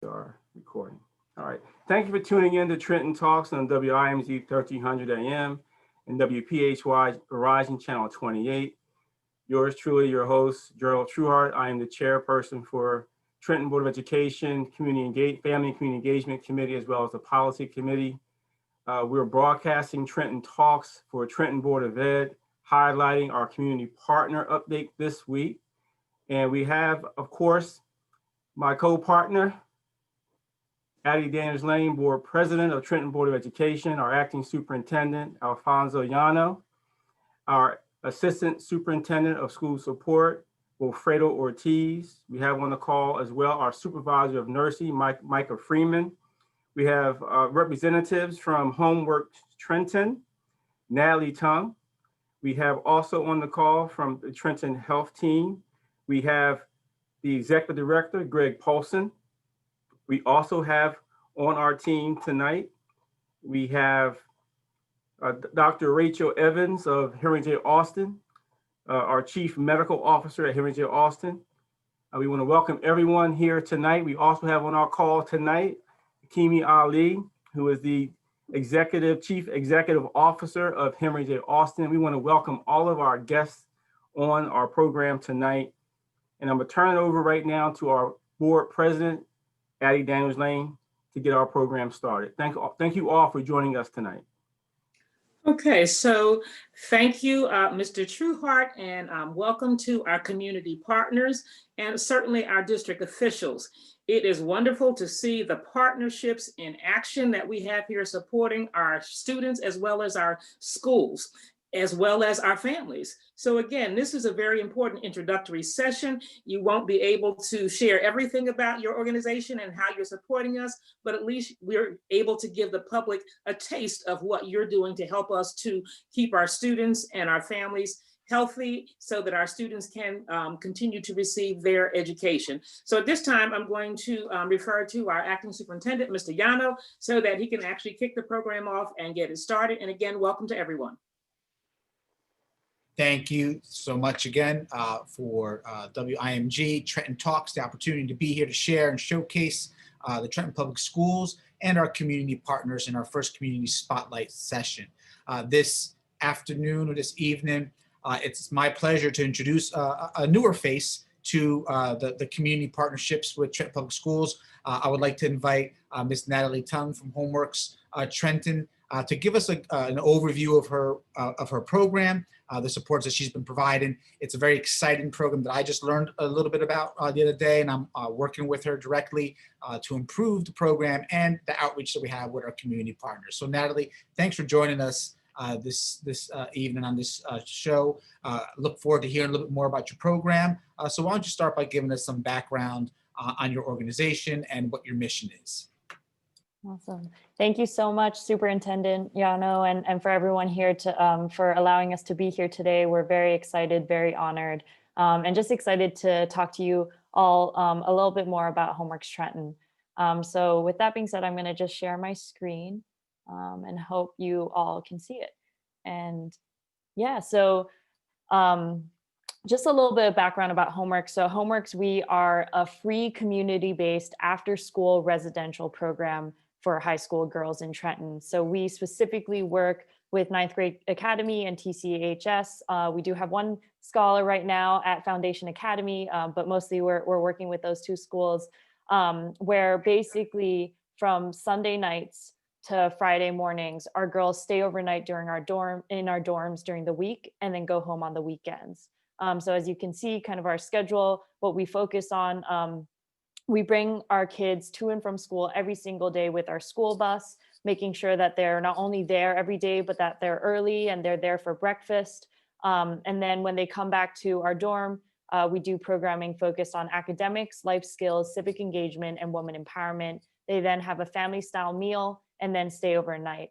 our recording. All right. Thank you for tuning in to Trenton Talks on WIMG 1300 AM and WPHY Verizon Channel 28. Yours truly, your host, Gerald Trueheart. I am the chairperson for Trenton Board of Education, Family and Community Engagement Committee, as well as the Policy Committee. We're broadcasting Trenton Talks for Trenton Board of Ed, highlighting our community partner update this week. And we have, of course, my co-partner, Addie Daniels-Lane, Board President of Trenton Board of Education, our Acting Superintendent, Alfonso Llano, our Assistant Superintendent of School Support, Wilfredo Ortiz. We have on the call as well our Supervisor of Nursing, Micah Freeman. We have representatives from Homework Trenton, Natalie Tung. We have also on the call from the Trenton Health Team, we have the Executive Director, Greg Paulson. We also have on our team tonight, we have Dr. Rachel Evans of Henry J. Austin, our Chief Medical Officer at Henry J. Austin. We want to welcome everyone here tonight. We also have on our call tonight, Kimi Ali, who is the Chief Executive Officer of Henry J. Austin. We want to welcome all of our guests on our program tonight. And I'm going to turn it over right now to our board president, Addie Daniels-Lane, to get our program started. Thank you all for joining us tonight. Okay, so thank you, Mr. Trueheart, and welcome to our community partners and certainly our district officials. It is wonderful to see the partnerships in action that we have here supporting our students as well as our schools, as well as our families. So again, this is a very important introductory session. You won't be able to share everything about your organization and how you're supporting us, but at least we're able to give the public a taste of what you're doing to help us to keep our students and our families healthy so that our students can continue to receive their education. So at this time, I'm going to refer to our acting superintendent, Mr. Llano, so that he can actually kick the program off and get it started. And again, welcome to everyone. Thank you so much again for WIMG Trenton Talks, the opportunity to be here to share and showcase the Trenton Public Schools and our community partners in our first community spotlight session. This afternoon or this evening, it's my pleasure to introduce a newer face to the community partnerships with Trenton Public Schools. I would like to invite Ms. Natalie Tung from Homeworks Trenton to give us an overview of her program, the supports that she's been providing. It's a very exciting program that I just learned a little bit about the other day, and I'm working with her directly to improve the program and the outreach that we have with our community partners. So Natalie, thanks for joining us this evening on this show. Look forward to hearing a little bit more about your program. So why don't you start by giving us some background on your organization and what your mission is. Awesome. Thank you so much, Superintendent Llano, and for everyone here for allowing us to be here today. We're very excited, very honored, and just excited to talk to you all a little bit more about Homeworks Trenton. So with that being said, I'm going to just share my screen and hope you all can see it. And yeah, so just a little bit of background about Homeworks. So Homeworks, we are a free community-based after-school residential program for high school girls in Trenton. So we specifically work with 9th Grade Academy and TCHS. We do have one scholar right now at Foundation Academy, but mostly we're working with those two schools where basically from Sunday nights to Friday mornings, our girls stay overnight in our dorms during the week and then go home on the weekends. So as you can see, kind of our schedule, what we focus on, we bring our kids to and from school every single day with our school bus, making sure that they're not only there every day, but that they're early and they're there for breakfast. And then when they come back to our dorm, we do programming focused on academics, life skills, civic engagement, and women empowerment. They then have a family style meal and then stay overnight.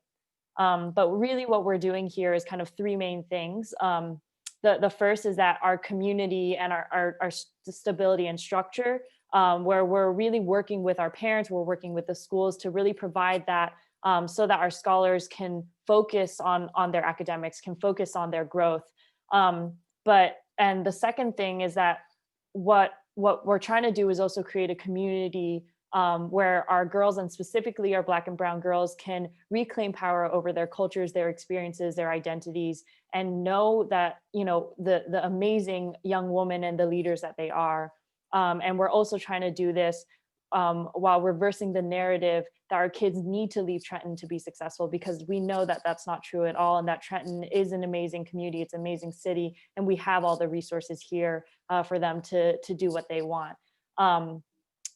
But really what we're doing here is kind of three main things. The first is that our community and our stability and structure, where we're really working with our parents, we're working with the schools to really provide that so that our scholars can focus on their academics, can focus on their growth. And the second thing is that what we're trying to do is also create a community where our girls, and specifically our Black and Brown girls, can reclaim power over their cultures, their experiences, their identities, and know that, the amazing young women and the leaders that they are. And we're also trying to do this while reversing the narrative that our kids need to leave Trenton to be successful, because we know that that's not true at all, and that Trenton is an amazing community, it's an amazing city, and we have all the resources here for them to do what they want.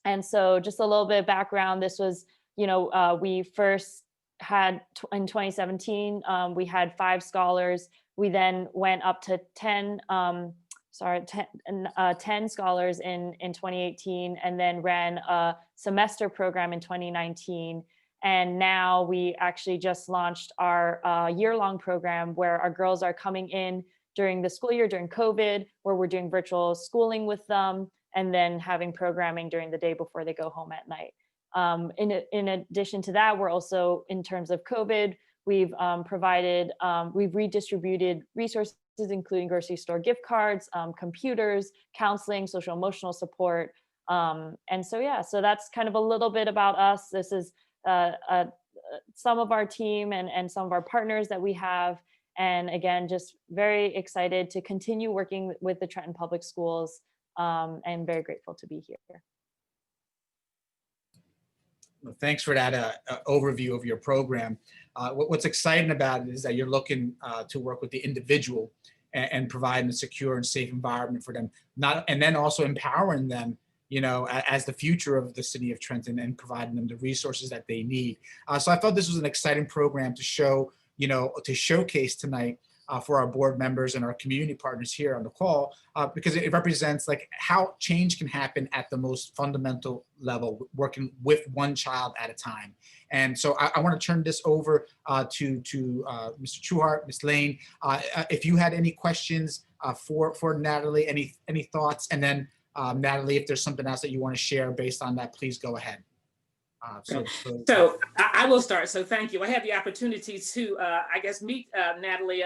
And so just a little bit of background, this was, we first had in 2017, we had 5 scholars. We then went up to 10 scholars in 2018, and then ran a semester program in 2019. And now we actually just launched our year-long program where our girls are coming in during the school year, during COVID, where we're doing virtual schooling with them, and then having programming during the day before they go home at night. In addition to that, we're also, in terms of COVID, we've redistributed resources, including grocery store gift cards, computers, counseling, social emotional support. And so, yeah, so that's kind of a little bit about us. This is some of our team and some of our partners that we have. And again, just very excited to continue working with the Trenton Public Schools, and very grateful to be here. Well, thanks for that overview of your program. What's exciting about it is that you're looking to work with the individual and providing a secure and safe environment for them, and then also empowering them, as the future of the city of Trenton, and providing them the resources that they need. So I thought this was an exciting program to show, to showcase tonight for our board members and our community partners here on the call, because it represents like how change can happen at the most fundamental level, working with one child at a time. And so I want to turn this over to Mr. Trueheart, Ms. Lane. If you had any questions for Natalie, any thoughts, and then Natalie, if there's something else that you want to share based on that, please go ahead. So I will start. So thank you. I had the opportunity to, meet Natalie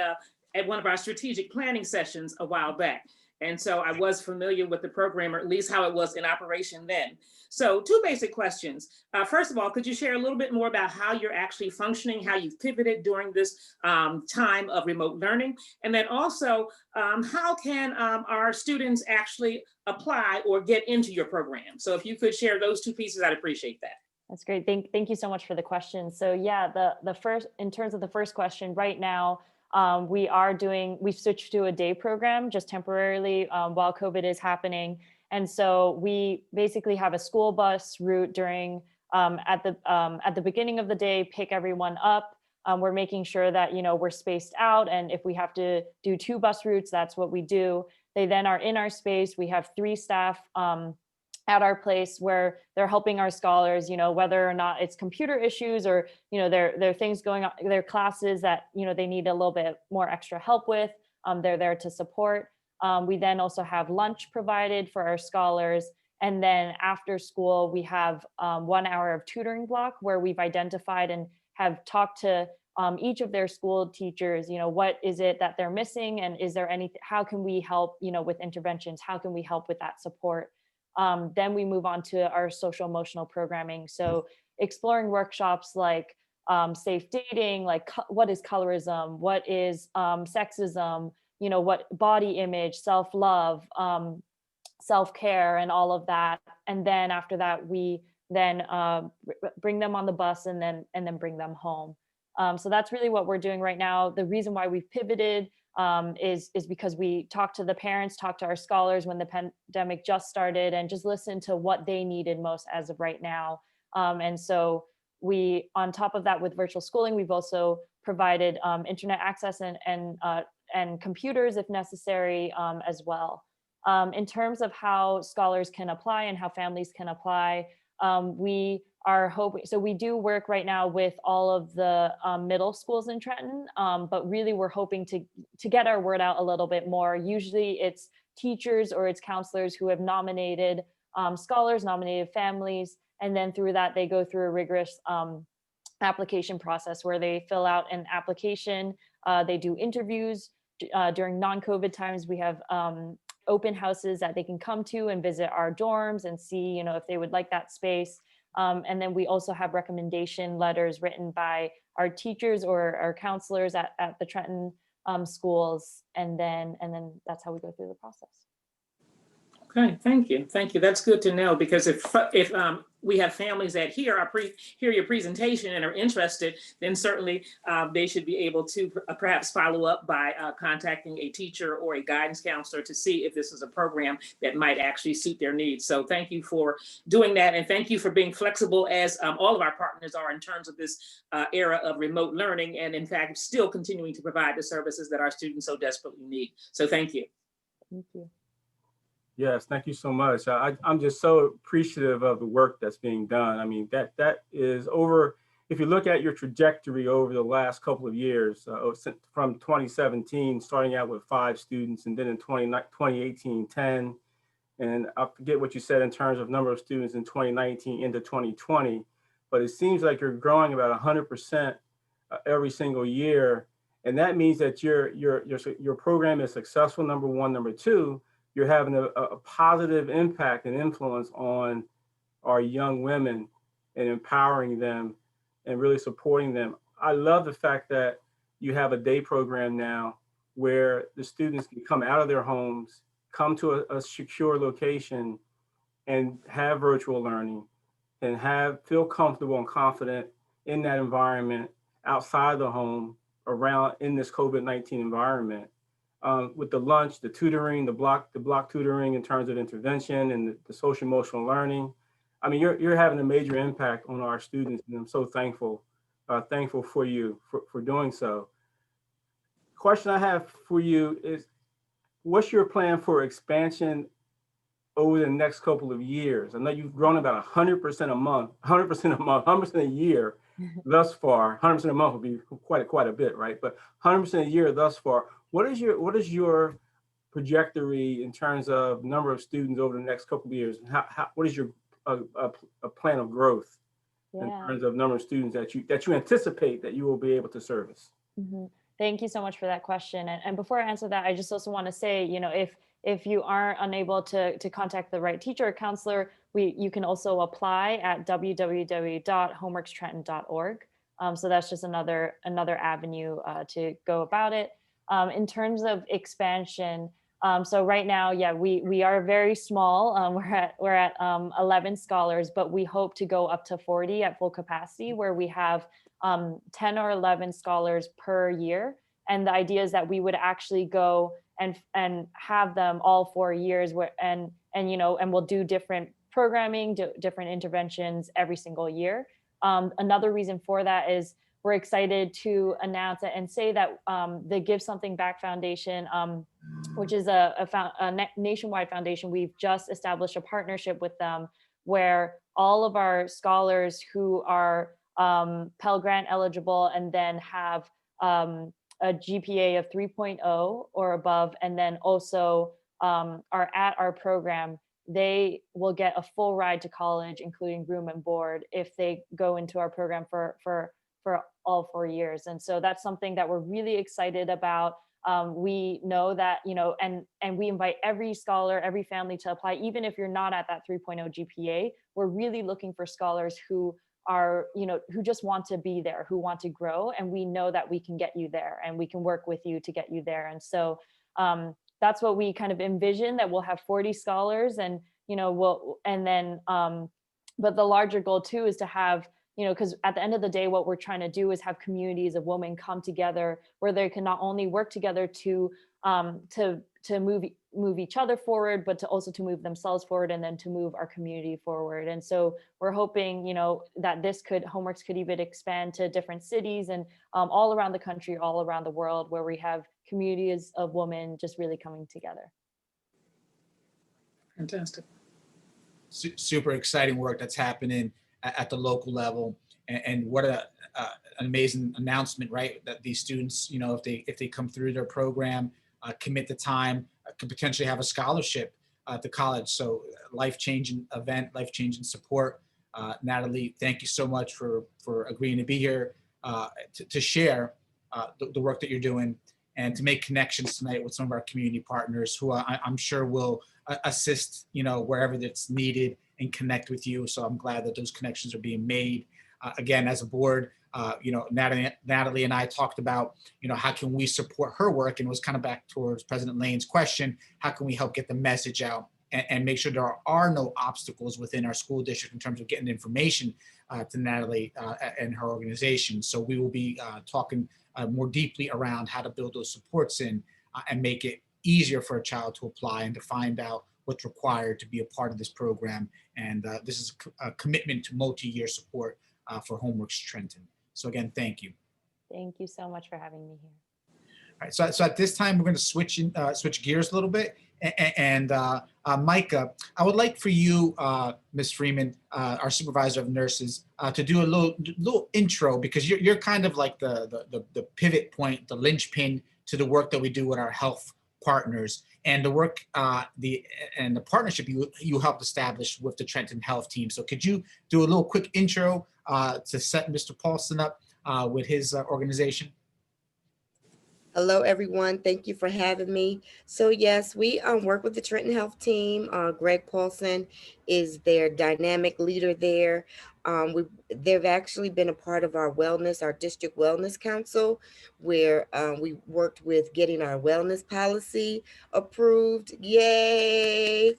at one of our strategic planning sessions a while back. And so I was familiar with the program, or at least how it was in operation then. So 2 basic questions. First of all, could you share a little bit more about how you're actually functioning, how you've pivoted during this time of remote learning? And then also, how can our students actually apply or get into your program? So if you could share those 2 pieces, I'd appreciate that. That's great. Thank you so much for the question. So yeah, the first, in terms of the first question, right now, we've switched to a day program just temporarily while COVID is happening. And so we basically have a school bus route during, at the beginning of the day, pick everyone up. We're making sure that, we're spaced out. And if we have to do 2 bus routes, that's what we do. They then are in our space. We have 3 staff at our place where they're helping our scholars, whether or not it's computer issues or, there are things going on, there are classes that, they need a little bit more extra help with, they're there to support. We then also have lunch provided for our scholars. And then after school, we have 1 hour of tutoring block where we've identified and have talked to each of their school teachers, what is it that they're missing? And is there anything, how can we help, with interventions? How can we help with that support? Then we move on to our social emotional programming. So exploring workshops like safe dating, like what is colorism, what is sexism, what body image, self-love, self-care, and all of that. And then after that, we then bring them on the bus and then bring them home. So that's really what we're doing right now. The reason why we've pivoted is because we talked to the parents, talked to our scholars when the pandemic just started, and just listened to what they needed most as of right now. And so we, on top of that, with virtual schooling, we've also provided internet access and computers if necessary as well. In terms of how scholars can apply and how families can apply, we are hoping, so we do work right now with all of the middle schools in Trenton, but really we're hoping to get our word out a little bit more. Usually it's teachers or it's counselors who have nominated scholars, nominated families, and then through that they go through a rigorous application process where they fill out an application, they do interviews. During non-COVID times, we have open houses that they can come to and visit our dorms and see, if they would like that space. And then we also have recommendation letters written by our teachers or our counselors at the Trenton schools. And then that's how we go through the process. Okay, thank you. Thank you. That's good to know, because if we have families that hear your presentation and are interested, then certainly they should be able to perhaps follow up by contacting a teacher or a guidance counselor to see if this is a program that might actually suit their needs. So thank you for doing that, and thank you for being flexible, as all of our partners are, in terms of this era of remote learning, and in fact still continuing to provide the services that our students so desperately need. So thank you. Thank you. Yes, thank you so much. I'm just so appreciative of the work that's being done. I mean, that is over, if you look at your trajectory over the last couple of years, from 2017, starting out with 5 students, and then in 2018, 10, and I forget what you said in terms of number of students in 2019 into 2020, but it seems like you're growing about 100% every single year. And that means that your program is successful, number one. Number two, you're having a positive impact and influence on our young women and empowering them and really supporting them. I love the fact that you have a day program now where the students can come out of their homes, come to a secure location, and have virtual learning, and feel comfortable and confident in that environment outside the home, around in this COVID-19 environment. With the lunch, the tutoring, the block tutoring in terms of intervention, and the social emotional learning. I mean, you're having a major impact on our students, and I'm so thankful for you for doing so. Question I have for you is, what's your plan for expansion over the next couple of years? I know you've grown about 100% a month, 100% a year thus far. 100% a month would be quite a bit, right? But 100% a year thus far. What is your trajectory in terms of number of students over the next couple of years? What is your a plan of growth in terms of number of students that you anticipate that you will be able to service? Mm-hmm. Thank you so much for that question. And before I answer that, I just also want to say, if you are unable to contact the right teacher or counselor, you can also apply at www.homeworkstrenton.org. So that's just another avenue to go about it. In terms of expansion, so right now, we are very small. We're at 11 scholars, but we hope to go up to 40 at full capacity, where we have 10 or 11 scholars per year. And the idea is that we would actually go and have them all 4 years, and we'll do different programming, different interventions every single year. Another reason for that is we're excited to announce it and say that the Give Something Back Foundation, which is a nationwide foundation, we've just established a partnership with them, where all of our scholars who are Pell Grant eligible and then have a GPA of 3.0 or above, and then also are at our program, they will get a full ride to college, including room and board, if they go into our program for all 4 years. And so that's something that we're really excited about. We know that, and we invite every scholar, every family to apply, even if you're not at that 3.0 GPA. We're really looking for scholars who are, who just want to be there, who want to grow. And we know that we can get you there, and we can work with you to get you there. And so that's what we kind of envision, that we'll have 40 scholars, and, but the larger goal too is to have, because at the end of the day, what we're trying to do is have communities of women come together, where they can not only work together to move each other forward, but to also to move themselves forward, and then to move our community forward. And so we're hoping, that Homeworks could even expand to different cities and all around the country, all around the world, where we have communities of women just really coming together. Fantastic. Super exciting work that's happening at the local level, and what an amazing announcement, right? That these students, if they come through their program, commit the time, could potentially have a scholarship to college. So life-changing event, life-changing support. Natalie, thank you so much for agreeing to be here to share the work that you're doing, and to make connections tonight with some of our community partners who I'm sure will assist, wherever that's needed, and connect with you. So I'm glad that those connections are being made. Again, as a board, Natalie and I talked about, how can we support her work, and it was kind of back towards President Lane's question, how can we help get the message out and make sure there are no obstacles within our school district in terms of getting information to Natalie and her organization. So we will be talking more deeply around how to build those supports in and make it easier for a child to apply and to find out what's required to be a part of this program. And this is a commitment to multi-year support for Homeworks Trenton. So again, thank you. Thank you so much for having me here. All right, so at this time, we're going to switch gears a little bit. And Micah, I would like for you, Ms. Freeman, our supervisor of nurses, to do a little intro, because you're kind of like the pivot point, the linchpin to the work that we do with our health partners and the work, the partnership you helped establish with the Trenton Health Team. So could you do a little quick intro to set Mr. Paulson up with his organization? Hello, everyone. Thank you for having me. So yes, we work with the Trenton Health Team. Greg Paulson is their dynamic leader there. They've actually been a part of our district wellness council, where we worked with getting our wellness policy approved. Yay!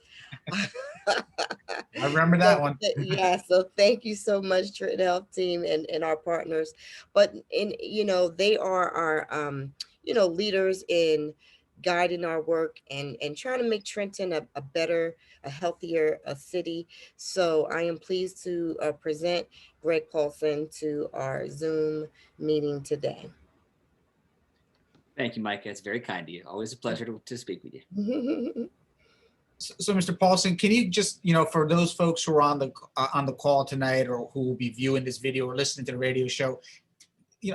I remember that one. Yeah, so thank you so much, Trenton Health Team and our partners. But they are our leaders in guiding our work and trying to make Trenton a better, a healthier city. So I am pleased to present Greg Paulson to our Zoom meeting today. Thank you, Micah. It's very kind of you. Always a pleasure to speak with you. So, Mr. Paulson, can you just, for those folks who are on the call tonight, or who will be viewing this video or listening to the radio show,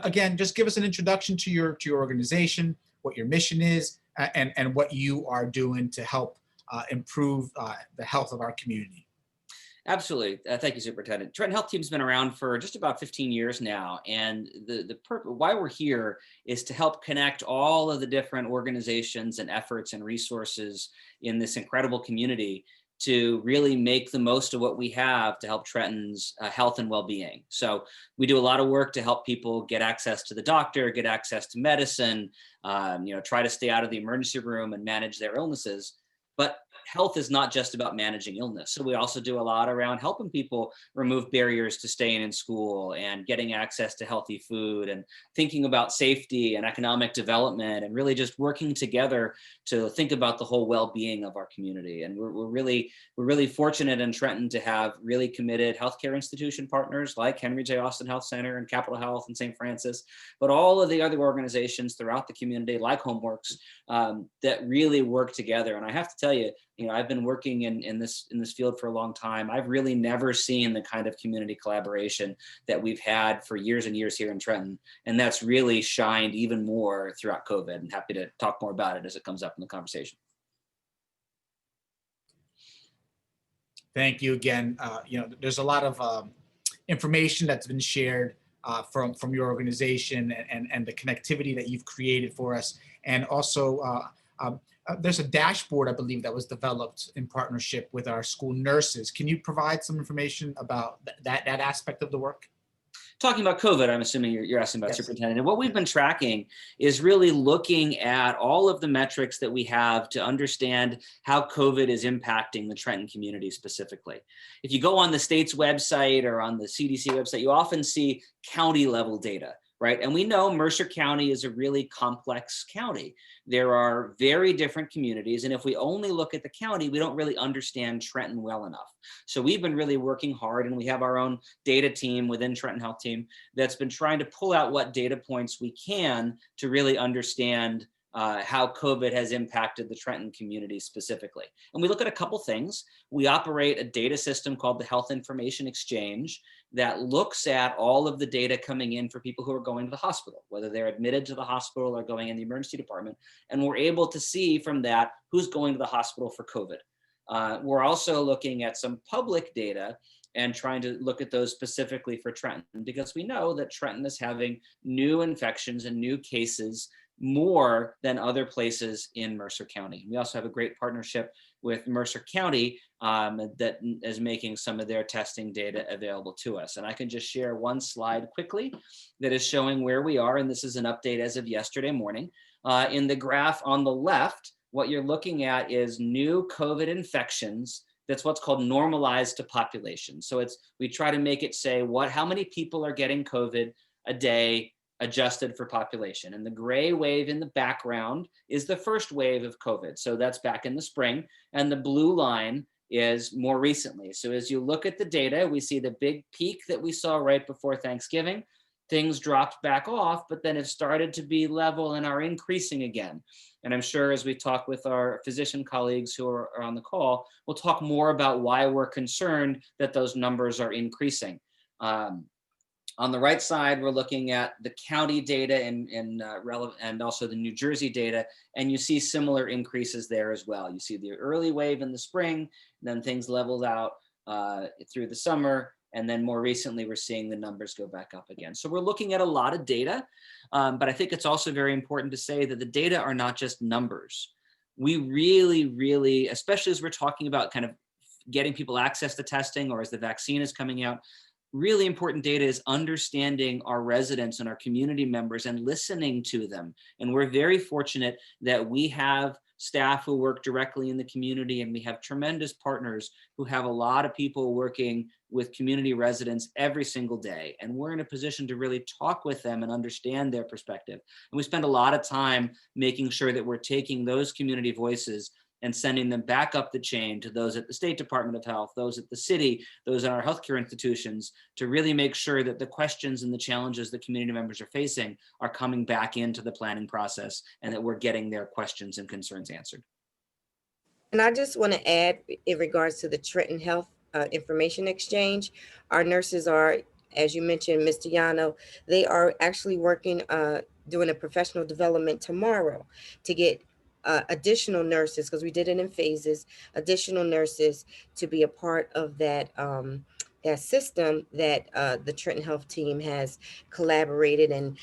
again, just give us an introduction to your organization, what your mission is, and what you are doing to help improve the health of our community. Absolutely. Thank you, Superintendent. Trenton Health Team's been around for just about 15 years now. And why we're here is to help connect all of the different organizations and efforts and resources in this incredible community to really make the most of what we have to help Trenton's health and well-being. So we do a lot of work to help people get access to the doctor, get access to medicine, try to stay out of the emergency room and manage their illnesses. But health is not just about managing illness. So we also do a lot around helping people remove barriers to staying in school and getting access to healthy food and thinking about safety and economic development and really just working together to think about the whole well-being of our community. And we're really fortunate in Trenton to have really committed healthcare institution partners like Henry J. Austin Health Center and Capital Health and St. Francis, but all of the other organizations throughout the community like Homeworks that really work together. And I have to tell you, I've been working in this field for a long time. I've really never seen the kind of community collaboration that we've had for years and years here in Trenton. And that's really shined even more throughout COVID. And happy to talk more about it as it comes up in the conversation. Thank you again. There's a lot of information that's been shared from your organization and the connectivity that you've created for us. And also, there's a dashboard, I believe, that was developed in partnership with our school nurses. Can you provide some information about that aspect of the work? Talking about COVID, I'm assuming you're asking about, Yes. Superintendent. And what we've been tracking is really looking at all of the metrics that we have to understand how COVID is impacting the Trenton community specifically. If you go on the state's website or on the CDC website, you often see county level data, right? And we know Mercer County is a really complex county. There are very different communities. And if we only look at the county, we don't really understand Trenton well enough. So we've been really working hard, and we have our own data team within Trenton Health Team that's been trying to pull out what data points we can to really understand how COVID has impacted the Trenton community specifically. And we look at a couple things. We operate a data system called the Health Information Exchange that looks at all of the data coming in for people who are going to the hospital, whether they're admitted to the hospital or going in the emergency department. And we're able to see from that who's going to the hospital for COVID. We're also looking at some public data and trying to look at those specifically for Trenton, because we know that Trenton is having new infections and new cases more than other places in Mercer County. We also have a great partnership with Mercer County that is making some of their testing data available to us. And I can just share one slide quickly that is showing where we are. And this is an update as of yesterday morning. In the graph on the left, what you're looking at is new COVID infections. That's what's called normalized to population. So we try to make it say how many people are getting COVID a day adjusted for population. And the gray wave in the background is the first wave of COVID. So that's back in the spring. And the blue line is more recently. So as you look at the data, we see the big peak that we saw right before Thanksgiving. Things dropped back off, but then have started to be level and are increasing again. And I'm sure as we talk with our physician colleagues who are on the call, we'll talk more about why we're concerned that those numbers are increasing. On the right side, we're looking at the county data and also the New Jersey data, and you see similar increases there as well. You see the early wave in the spring, then things leveled out through the summer, and then more recently, we're seeing the numbers go back up again. So we're looking at a lot of data, but I think it's also very important to say that the data are not just numbers. We really, especially as we're talking about kind of getting people access to testing or as the vaccine is coming out, really important data is understanding our residents and our community members and listening to them. And we're very fortunate that we have staff who work directly in the community, and we have tremendous partners who have a lot of people working with community residents every single day. And we're in a position to really talk with them and understand their perspective. And we spend a lot of time making sure that we're taking those community voices and sending them back up the chain to those at the State Department of Health, those at the city, those in our healthcare institutions, to really make sure that the questions and the challenges that community members are facing are coming back into the planning process and that we're getting their questions and concerns answered. And I just want to add in regards to the Trenton Health Information Exchange, our nurses are, as you mentioned, Mr. Yano, they are actually working, doing a professional development tomorrow to get additional nurses, because we did it in phases, additional nurses to be a part of that that system that the Trenton Health team has collaborated, and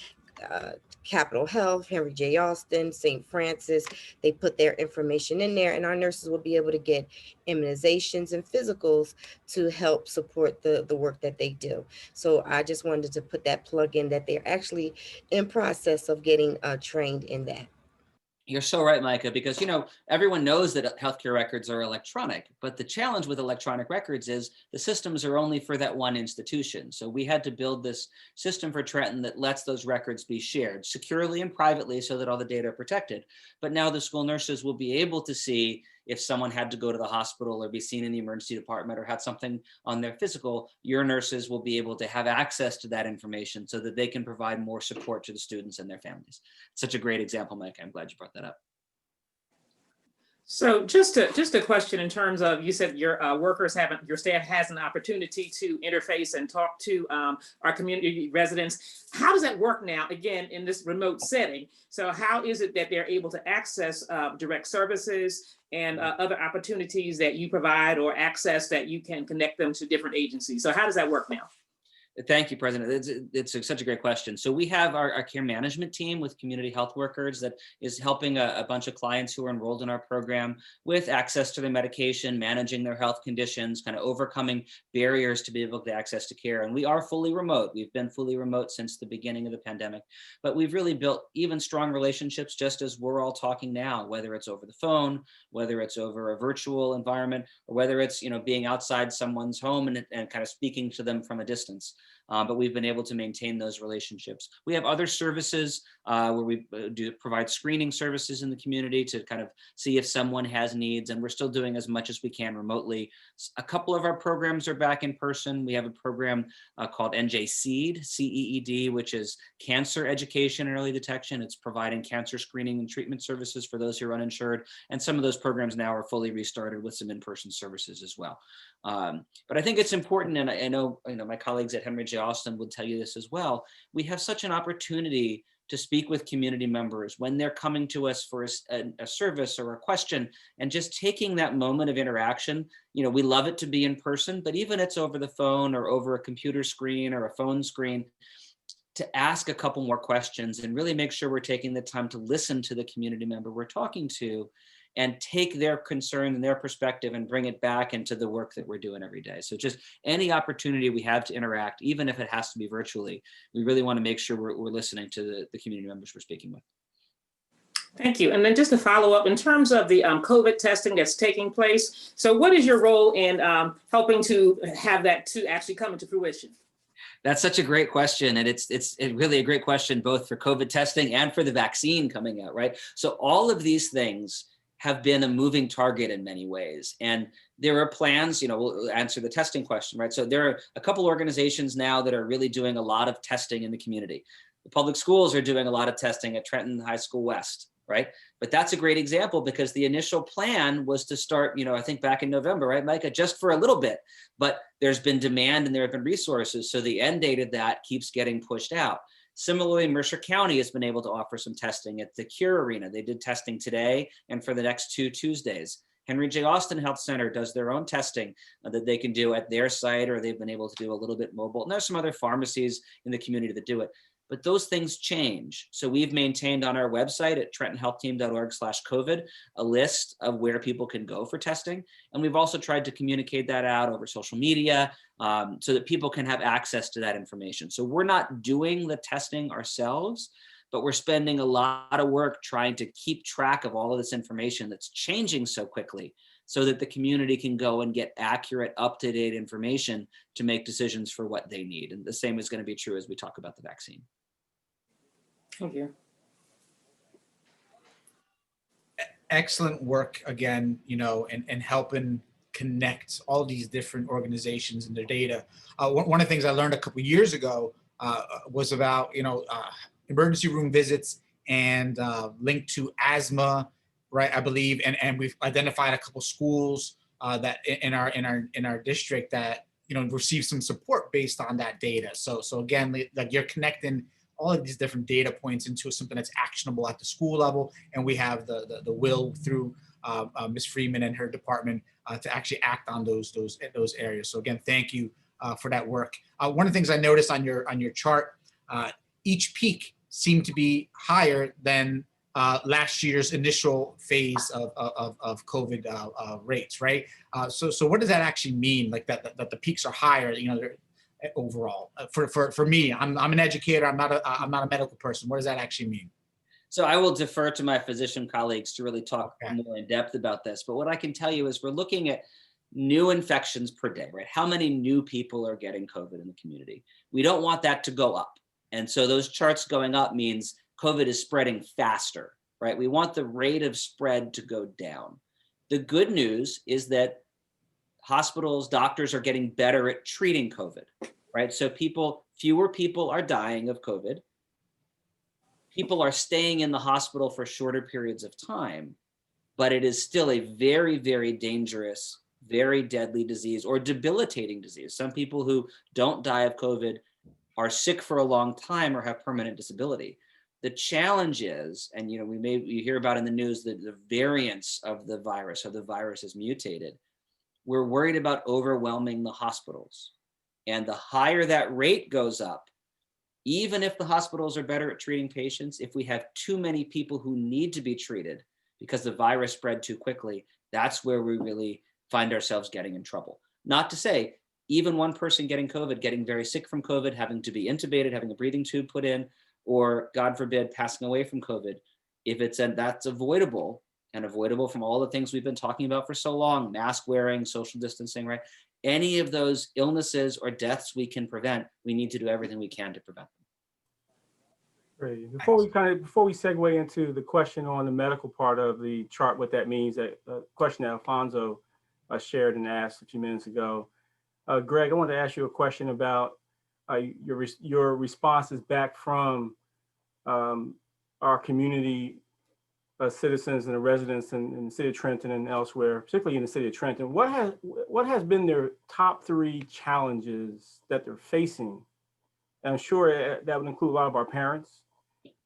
Capitol Health, Henry J. Austin, St. Francis, they put their information in there, and our nurses will be able to get immunizations and physicals to help support the work that they do. So I just wanted to put that plug in that they're actually in process of getting trained in that. You're so right, Micah, because, everyone knows that healthcare records are electronic, but the challenge with electronic records is the systems are only for that one institution. So we had to build this system for Trenton that lets those records be shared securely and privately so that all the data are protected. But now the school nurses will be able to see if someone had to go to the hospital or be seen in the emergency department or had something on their physical, your nurses will be able to have access to that information so that they can provide more support to the students and their families. Such a great example, Mike. I'm glad you brought that up. So just a question in terms of, you said your your staff has an opportunity to interface and talk to our community residents. How does that work now, again, in this remote setting? So how is it that they're able to access direct services and other opportunities that you provide, or access that you can connect them to different agencies? So how does that work now? Thank you, President. It's such a great question. So we have our care management team with community health workers that is helping a bunch of clients who are enrolled in our program with access to their medication, managing their health conditions, kind of overcoming barriers to be able to access to care. And we are fully remote. We've been fully remote since the beginning of the pandemic, but we've really built even strong relationships, just as we're all talking now, whether it's over the phone, whether it's over a virtual environment, or whether it's, being outside someone's home and kind of speaking to them from a distance. But we've been able to maintain those relationships. We have other services where we do provide screening services in the community to kind of see if someone has needs, and we're still doing as much as we can remotely. A couple of our programs are back in person. We have a program called NJ CEED, CEED, which is cancer education and early detection. It's providing cancer screening and treatment services for those who are uninsured. And some of those programs now are fully restarted with some in-person services as well. But I think it's important, and I know my colleagues at Henry J. Austin would tell you this as well. We have such an opportunity to speak with community members when they're coming to us for a service or a question, and just taking that moment of interaction. We love it to be in person, but even it's over the phone or over a computer screen or a phone screen, to ask a couple more questions and really make sure we're taking the time to listen to the community member we're talking to, and take their concern and their perspective and bring it back into the work that we're doing every day. So just any opportunity we have to interact, even if it has to be virtually, we really want to make sure we're listening to the community members we're speaking with. Thank you. And then just to follow up, in terms of the COVID testing that's taking place, so what is your role in helping to have that to actually come into fruition? That's such a great question. And it's really a great question, both for COVID testing and for the vaccine coming out, right? So all of these things have been a moving target in many ways. And there are plans, we'll answer the testing question, right? So there are a couple organizations now that are really doing a lot of testing in the community. The public schools are doing a lot of testing at Trenton High School West, right? But that's a great example because the initial plan was to start, I think back in November, right, Micah, just for a little bit, but there's been demand and there have been resources. So the end date of that keeps getting pushed out. Similarly, Mercer County has been able to offer some testing at the Cure Arena. They did testing today and for the next 2 Tuesdays. Henry J. Austin Health Center does their own testing that they can do at their site, or they've been able to do a little bit mobile. And there's some other pharmacies in the community that do it. But those things change. So we've maintained on our website at trentonhealthteam.org/COVID a list of where people can go for testing. And we've also tried to communicate that out over social media so that people can have access to that information. So we're not doing the testing ourselves, but we're spending a lot of work trying to keep track of all of this information that's changing so quickly so that the community can go and get accurate, up-to-date information to make decisions for what they need. And the same is going to be true as we talk about the vaccine. Thank you. Excellent work again, and helping connect all these different organizations and their data. One of the things I learned a couple of years ago was about, emergency room visits and linked to asthma, right? I believe, and we've identified a couple schools that in our district that receive some support based on that data. So again, like you're connecting all of these different data points into something that's actionable at the school level, and we have the will through Ms. Freeman and her department to actually act on those areas. So again, thank you for that work. One of the things I noticed on your chart, each peak seemed to be higher than last year's initial phase of COVID rates, right? So what does that actually mean? Like that the peaks are higher, overall. For me, I'm an educator. I'm not a medical person. What does that actually mean? So I will defer to my physician colleagues to really talk more in depth about this. But what I can tell you is we're looking at new infections per day, right? How many new people are getting COVID in the community? We don't want that to go up. And so those charts going up means COVID is spreading faster, right? We want the rate of spread to go down. The good news is that hospitals, doctors are getting better at treating COVID, right? So fewer people are dying of COVID. People are staying in the hospital for shorter periods of time, but it is still a very, very dangerous, very deadly disease or debilitating disease. Some people who don't die of COVID are sick for a long time or have permanent disability. The challenge is, and you hear about in the news that the variants of the virus or the virus is mutated. We're worried about overwhelming the hospitals. And the higher that rate goes up, even if the hospitals are better at treating patients, if we have too many people who need to be treated because the virus spread too quickly, that's where we really find ourselves getting in trouble. Not to say, even one person getting COVID, getting very sick from COVID, having to be intubated, having a breathing tube put in, or God forbid, passing away from COVID, that's avoidable, and avoidable from all the things we've been talking about for so long, mask wearing, social distancing, right? Any of those illnesses or deaths we can prevent, we need to do everything we can to prevent them. Great. Before we segue into the question on the medical part of the chart, what that means, that question that Alfonso shared and asked a few minutes ago. Greg, I wanted to ask you a question about your responses back from our community citizens and the residents in the city of Trenton and elsewhere, particularly in the city of Trenton. What has been their top 3 challenges that they're facing? And I'm sure that would include a lot of our parents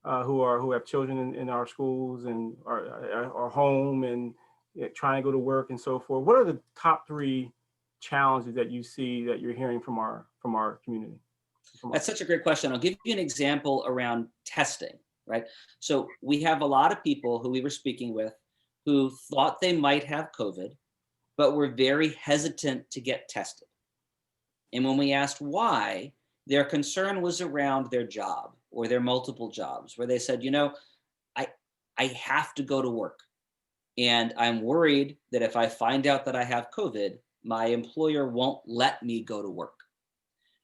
who have children in our schools and our home and trying to go to work and so forth. What are the top 3 challenges that you see that you're hearing from our community? That's such a great question. I'll give you an example around testing, right? So we have a lot of people who we were speaking with who thought they might have COVID, but were very hesitant to get tested. And when we asked why, their concern was around their job or their multiple jobs, where they said, you know, I have to go to work. And I'm worried that if I find out that I have COVID, my employer won't let me go to work.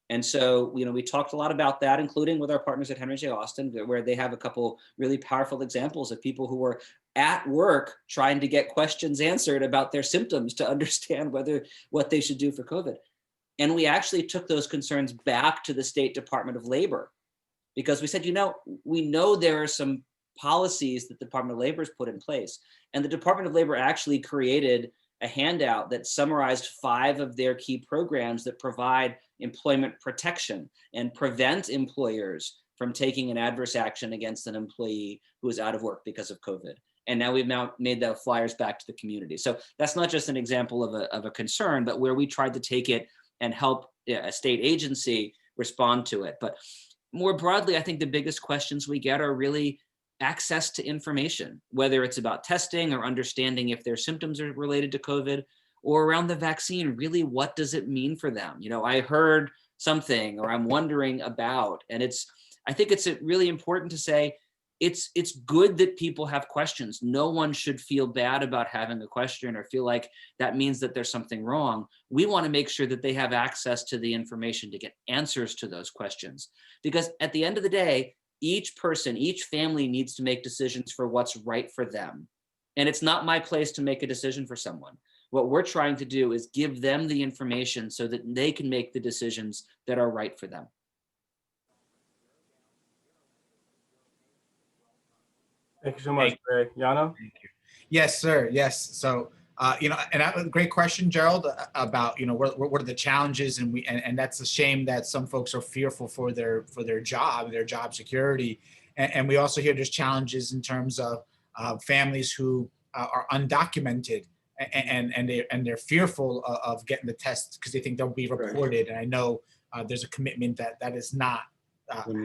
And so, you know, we talked a lot about that, including with our partners at Henry J. Austin, where they have a couple really powerful examples of people who were at work trying to get questions answered about their symptoms to understand what they should do for COVID. And we actually took those concerns back to the State Department of Labor, because we said, you know, we know there are some policies that the Department of Labor has put in place. And the Department of Labor actually created a handout that summarized 5 of their key programs that provide employment protection and prevent employers from taking an adverse action against an employee who is out of work because of COVID. And now we've made the flyers back to the community. So that's not just an example of a concern, but where we tried to take it and help a state agency respond to it. But more broadly, I think the biggest questions we get are really access to information, whether it's about testing or understanding if their symptoms are related to COVID, or around the vaccine, really, what does it mean for them? You know, I heard something, or I'm wondering about, and I think it's really important to say, it's good that people have questions. No one should feel bad about having a question or feel like that means that there's something wrong. We want to make sure that they have access to the information to get answers to those questions. Because at the end of the day, each person, each family needs to make decisions for what's right for them. And it's not my place to make a decision for someone. What we're trying to do is give them the information so that they can make the decisions that are right for them. Thank you so much, Greg. Yano? Thank you. Yes, sir. Yes. So, you know, and that was a great question, Gerald, about, you know, what are the challenges, and that's a shame that some folks are fearful for their job security, and we also hear there's challenges in terms of families who are undocumented, and they're fearful of getting the test because they think they'll be reported. And I know there's a commitment that is not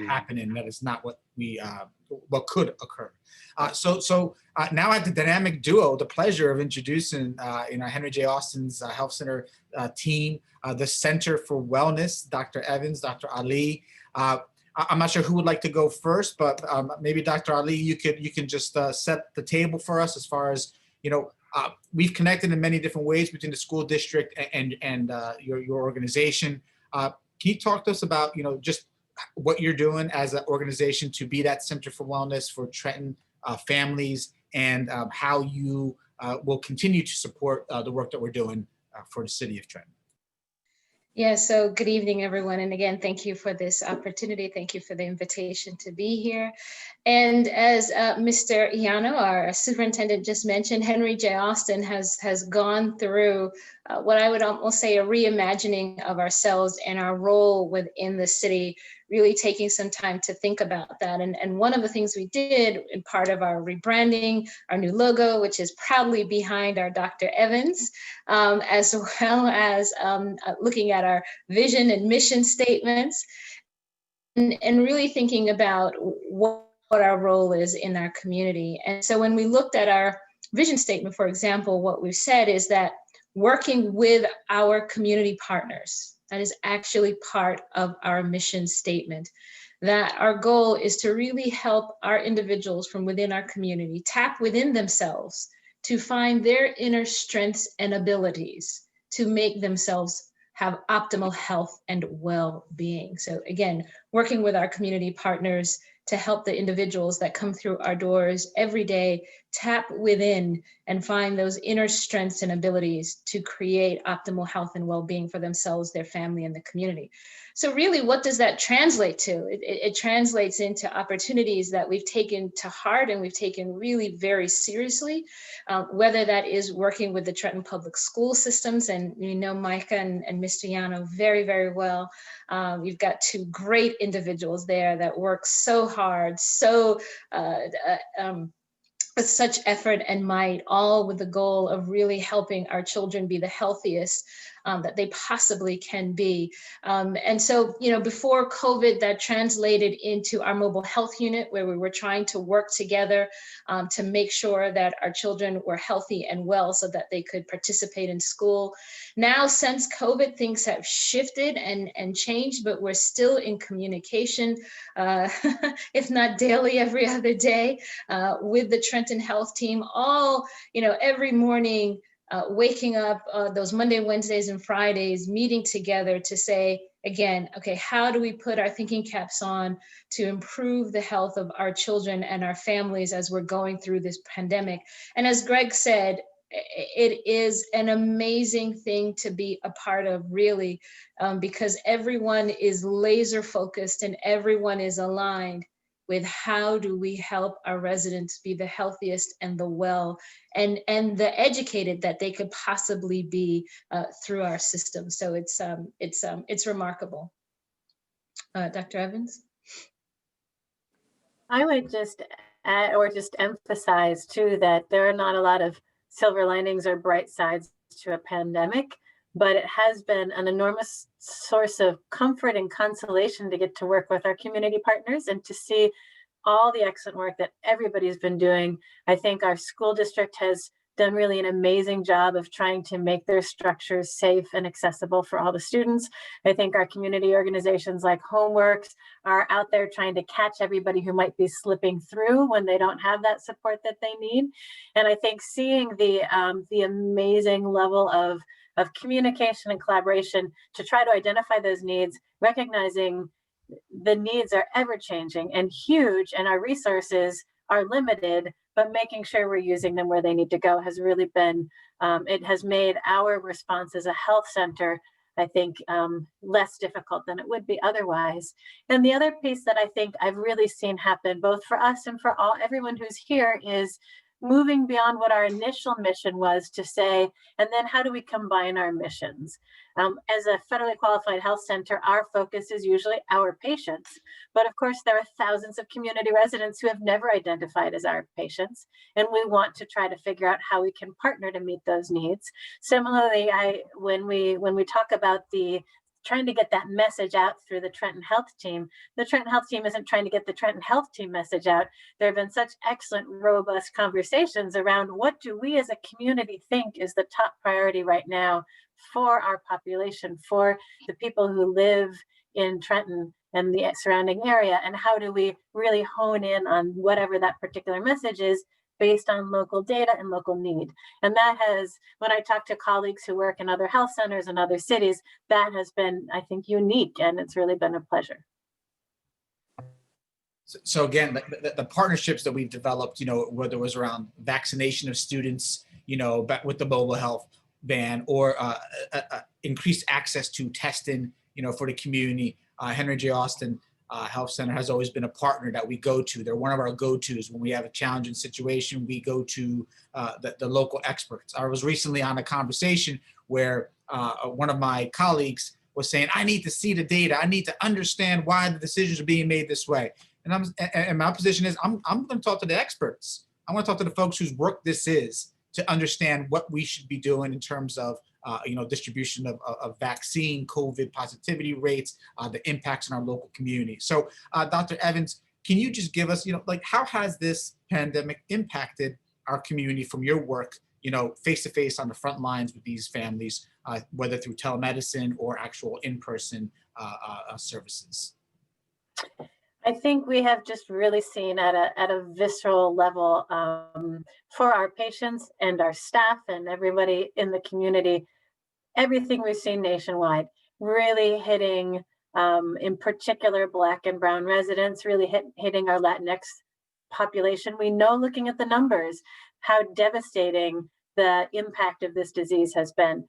happening. That is not what could occur. So now I have the dynamic duo, the pleasure of introducing Henry J. Austin's Health Center team, the Center for Wellness, Dr. Evans, Dr. Ali. I'm not sure who would like to go first, but maybe Dr. Ali, you can just set the table for us as far as, you know, we've connected in many different ways between the school district and your organization. Can you talk to us about, you know, just what you're doing as an organization to be that Center for Wellness for Trenton families, and how you will continue to support the work that we're doing for the city of Trenton? Yeah, so good evening, everyone. And again, thank you for this opportunity. Thank you for the invitation to be here. And as Mr. Yano, our superintendent, just mentioned, Henry J. Austin has gone through what I would almost say a reimagining of ourselves and our role within the city, really taking some time to think about that. And one of the things we did in part of our rebranding, our new logo, which is proudly behind our Dr. Evans, as well as looking at our vision and mission statements, and really thinking about what our role is in our community. And so when we looked at our vision statement, for example, what we've said is that working with our community partners, that is actually part of our mission statement, that our goal is to really help our individuals from within our community tap within themselves to find their inner strengths and abilities to make themselves have optimal health and well-being. So again, working with our community partners to help the individuals that come through our doors every day tap within and find those inner strengths and abilities to create optimal health and well-being for themselves, their family, and the community. So really, what does that translate to? It translates into opportunities that we've taken to heart and we've taken really very seriously, whether that is working with the Trenton Public School systems, and you know Micah and Mr. Yano very, very well. You've got 2 great individuals there that work so hard, with such effort and might, all with the goal of really helping our children be the healthiest that they possibly can be. And so, before COVID, that translated into our mobile health unit, where we were trying to work together to make sure that our children were healthy and well so that they could participate in school. Now, since COVID, things have shifted and changed, but we're still in communication, if not daily, every other day, with the Trenton Health team, all, every morning, waking up those Monday, Wednesdays, and Fridays, meeting together to say, again, okay, how do we put our thinking caps on to improve the health of our children and our families as we're going through this pandemic? And as Greg said, it is an amazing thing to be a part of, really, because everyone is laser focused and everyone is aligned with how do we help our residents be the healthiest and the well and the educated that they could possibly be through our system. So it's remarkable. Dr. Evans? I would just add, or just emphasize too, that there are not a lot of silver linings or bright sides to a pandemic, but it has been an enormous source of comfort and consolation to get to work with our community partners and to see all the excellent work that everybody's been doing. I think our school district has done really an amazing job of trying to make their structures safe and accessible for all the students. I think our community organizations like Homeworks are out there trying to catch everybody who might be slipping through when they don't have that support that they need. And I think seeing the amazing level of communication and collaboration to try to identify those needs, recognizing the needs are ever changing and huge, and our resources are limited, but making sure we're using them where they need to go has really been, it has made our response as a health center, I think, less difficult than it would be otherwise. And the other piece that I think I've really seen happen, both for us and for everyone who's here, is moving beyond what our initial mission was to say, and then how do we combine our missions? As a federally qualified health center, our focus is usually our patients. But of course, there are thousands of community residents who have never identified as our patients. And we want to try to figure out how we can partner to meet those needs. Similarly, when we talk about trying to get that message out through the Trenton Health team isn't trying to get the Trenton Health team message out. There have been such excellent, robust conversations around what do we as a community think is the top priority right now for our population, for the people who live in Trenton and the surrounding area, and how do we really hone in on whatever that particular message is based on local data and local need. And that has, when I talk to colleagues who work in other health centers and other cities, that has been, I think, unique, and it's really been a pleasure. So again, the partnerships that we've developed, whether it was around vaccination of students, with the mobile health ban, or increased access to testing, for the community. Henry J. Austin Health Center has always been a partner that we go to. They're one of our go-tos when we have a challenging situation. We go to the local experts. I was recently on a conversation where one of my colleagues was saying, I need to see the data. I need to understand why the decisions are being made this way. And my position is I'm going to talk to the experts. I want to talk to the folks whose work this is to understand what we should be doing in terms of distribution of vaccine, COVID positivity rates, the impacts in our local community. So Dr. Evans, can you just give us, how has this pandemic impacted our community from your work, face-to-face on the front lines with these families, whether through telemedicine or actual in-person services? I think we have just really seen at a visceral level for our patients and our staff and everybody in the community, everything we've seen nationwide really hitting, in particular, Black and Brown residents, really hitting our Latinx population. We know, looking at the numbers, how devastating the impact of this disease has been.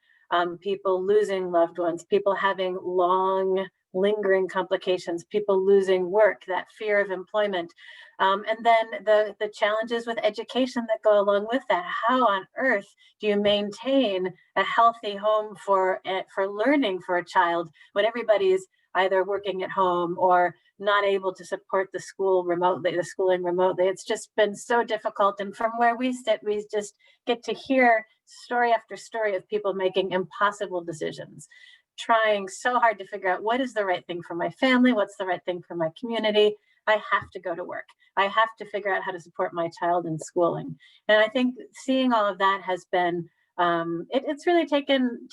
People losing loved ones, people having long, lingering complications, people losing work, that fear of employment, and then the challenges with education that go along with that. How on earth do you maintain a healthy home for learning for a child when everybody's either working at home or not able to support the schooling remotely. It's just been so difficult. And from where we sit, we just get to hear story after story of people making impossible decisions, trying so hard to figure out what is the right thing for my family, what's the right thing for my community. I have to go to work. I have to figure out how to support my child in schooling. And I think seeing all of that has been, it's really taken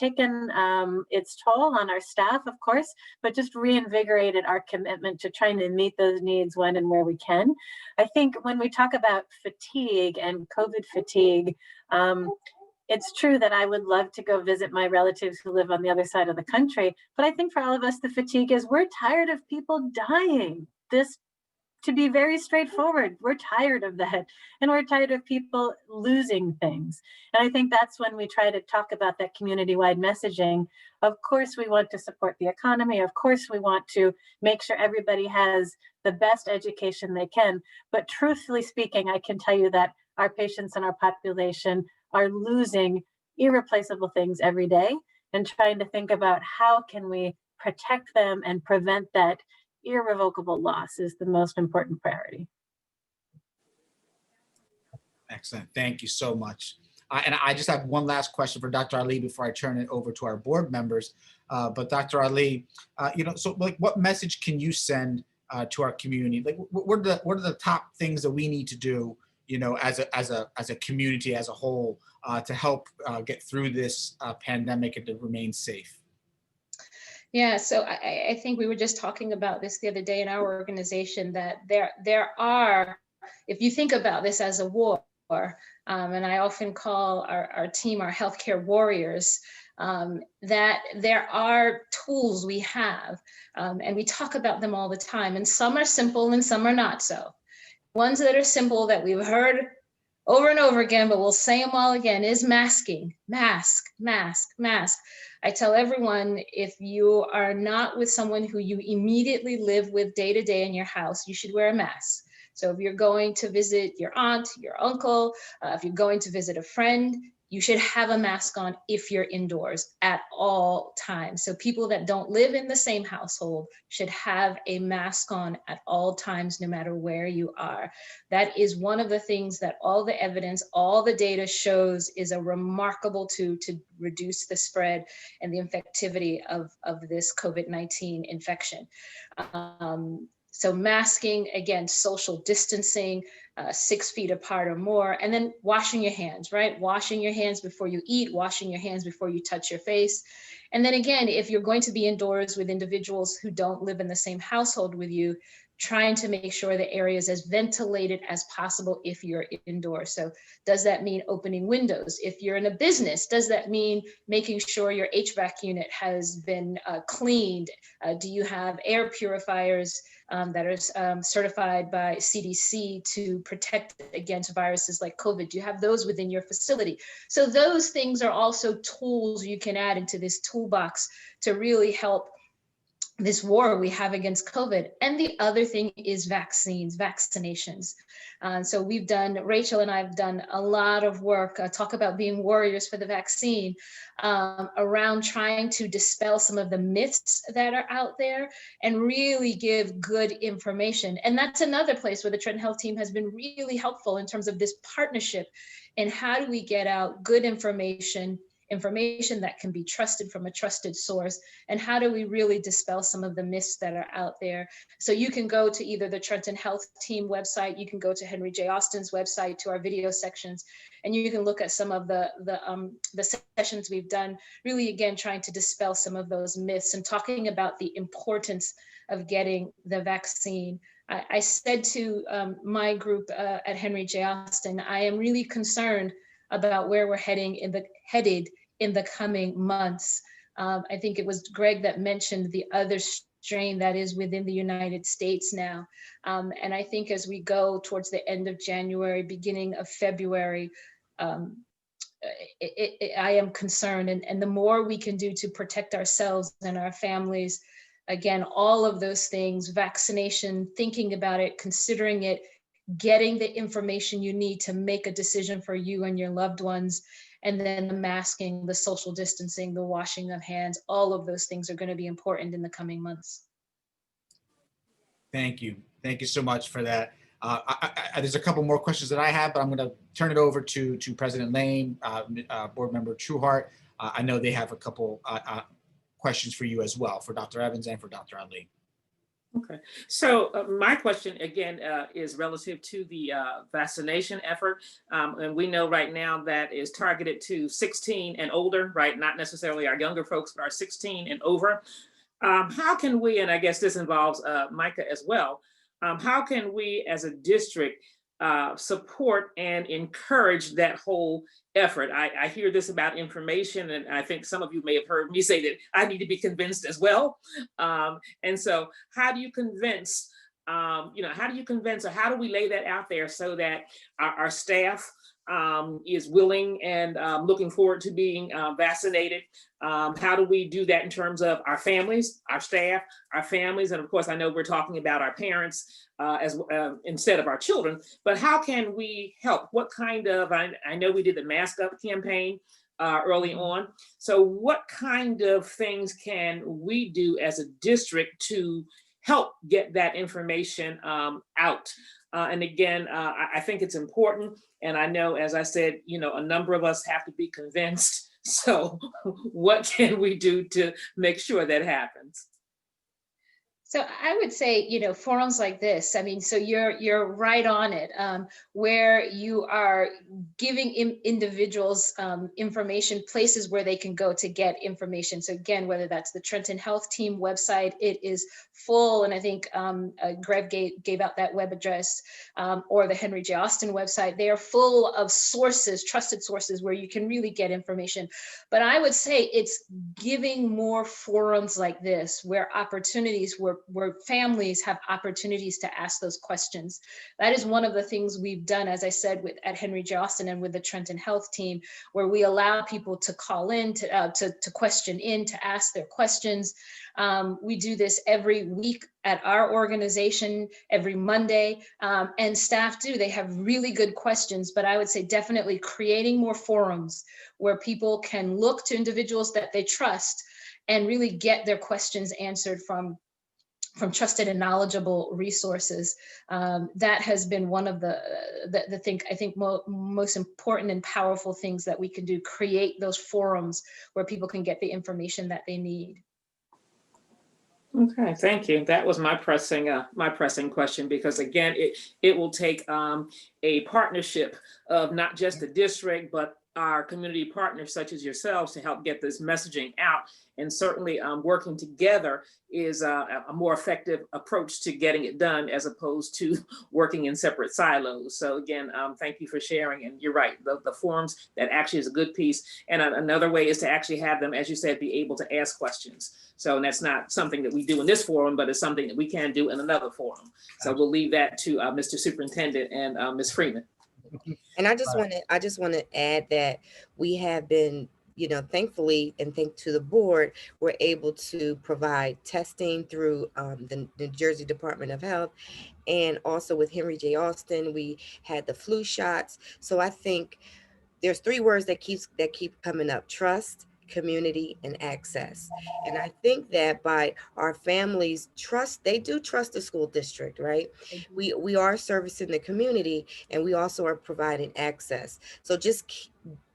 its toll on our staff, of course, but just reinvigorated our commitment to trying to meet those needs when and where we can. I think when we talk about fatigue and COVID fatigue, it's true that I would love to go visit my relatives who live on the other side of the country, but I think for all of us, the fatigue is we're tired of people dying. To be very straightforward, we're tired of that. And we're tired of people losing things. And I think that's when we try to talk about that community-wide messaging. Of course, we want to support the economy. Of course, we want to make sure everybody has the best education they can. But truthfully speaking, I can tell you that our patients and our population are losing irreplaceable things every day, and trying to think about how can we protect them and prevent that irrevocable loss is the most important priority. Excellent. Thank you so much. And I just have one last question for Dr. Ali before I turn it over to our board members. But Dr. Ali, so like, what message can you send to our community? Like, what are the top things that we need to do, as a community as a whole, to help get through this pandemic and to remain safe? Yeah, so I think we were just talking about this the other day in our organization, that there are, if you think about this as a war, and I often call our team our healthcare warriors, that there are tools we have, and we talk about them all the time, and some are simple and some are not so. Ones that are simple that we've heard over and over again, but we'll say them all again, is masking. Mask, mask, mask. I tell everyone, if you are not with someone who you immediately live with day to day in your house, you should wear a mask. So if you're going to visit your aunt, your uncle, if you're going to visit a friend, you should have a mask on if you're indoors at all times. So people that don't live in the same household should have a mask on at all times, no matter where you are. That is one of the things that all the evidence, all the data shows is a remarkable to reduce the spread and the infectivity of this COVID-19 infection. So masking, again, social distancing, 6 feet apart or more, and then washing your hands, right? Washing your hands before you eat, washing your hands before you touch your face. And then again, if you're going to be indoors with individuals who don't live in the same household with you, trying to make sure the area is as ventilated as possible if you're indoors. So does that mean opening windows? If you're in a business, does that mean making sure your HVAC unit has been cleaned? Do you have air purifiers that are certified by CDC to protect against viruses like COVID? Do you have those within your facility? So those things are also tools you can add into this toolbox to really help this war we have against COVID. And the other thing is vaccinations. So Rachel and I have done a lot of work, talk about being warriors for the vaccine, around trying to dispel some of the myths that are out there and really give good information. And that's another place where the Trenton Health Team has been really helpful in terms of this partnership. And how do we get out good information that can be trusted from a trusted source, and how do we really dispel some of the myths that are out there? So you can go to either the Trenton Health Team website, you can go to Henry J. Austin's website, to our video sections, and you can look at some of the sessions we've done, really again trying to dispel some of those myths and talking about the importance of getting the vaccine. I said to my group at Henry J. Austin, I am really concerned about where we're headed in the coming months. I think it was Greg that mentioned the other strain that is within the United States now. And I think as we go towards the end of January, beginning of February, I am concerned. And the more we can do to protect ourselves and our families, again, all of those things, vaccination, thinking about it, considering it, getting the information you need to make a decision for you and your loved ones, and then the masking, the social distancing, the washing of hands, all of those things are going to be important in the coming months. Thank you. Thank you so much for that. There's a couple more questions that I have, but I'm going to turn it over to President Lane, Board Member Trueheart. I know they have a couple questions for you as well, for Dr. Evans and for Dr. Ali. Okay, so my question again is relative to the vaccination effort. And we know right now that is targeted to 16 and older, right? Not necessarily our younger folks, but our 16 and over. How can we, and I guess this involves Micah as well, how can we as a district support and encourage that whole effort? I hear this about information, and I think some of you may have heard me say that I need to be convinced as well. And so how do you convince, how do you convince, or how do we lay that out there so that our staff is willing and looking forward to being vaccinated? How do we do that in terms of our families, our staff, our families? And of course, I know we're talking about our parents instead of our children, but how can we help? What kind of, I know we did the Mask Up campaign early on. So what kind of things can we do as a district to help get that information out? And again, I think it's important. And I know, as I said, a number of us have to be convinced. So what can we do to make sure that happens? So I would say, forums like this, I mean, so you're right on it, where you are giving individuals information, places where they can go to get information. So again, whether that's the Trenton Health Team website, it is full. And I think Greg gave out that web address, or the Henry J. Austin website. They are full of sources, trusted sources, where you can really get information. But I would say it's giving more forums like this, where opportunities, where families have opportunities to ask those questions. That is one of the things we've done, as I said, at Henry J. Austin and with the Trenton Health Team, where we allow people to call in, to question in, to ask their questions. We do this every week at our organization, every Monday, and staff they have really good questions. But I would say definitely creating more forums where people can look to individuals that they trust and really get their questions answered from trusted and knowledgeable resources. That has been one of the thing, I think most important and powerful things that we can do, create those forums where people can get the information that they need. Okay, thank you. That was my pressing question, because again, it will take a partnership of not just the district, but our community partners such as yourselves to help get this messaging out. And certainly working together is a more effective approach to getting it done, as opposed to working in separate silos. So again, thank you for sharing. And you're right, the forums, that actually is a good piece. And another way is to actually have them, as you said, be able to ask questions. So that's not something that we do in this forum, but it's something that we can do in another forum. So we'll leave that to Mr. Superintendent and Ms. Freeman. And I just want to add that we have been, thankfully, and thanks to the board, we're able to provide testing through the New Jersey Department of Health, and also with Henry J. Austin, we had the flu shots. So I think there's three words that keep coming up: trust, community, and access. And I think that by our families they do trust the school district, right? We are servicing the community, and we also are providing access. So just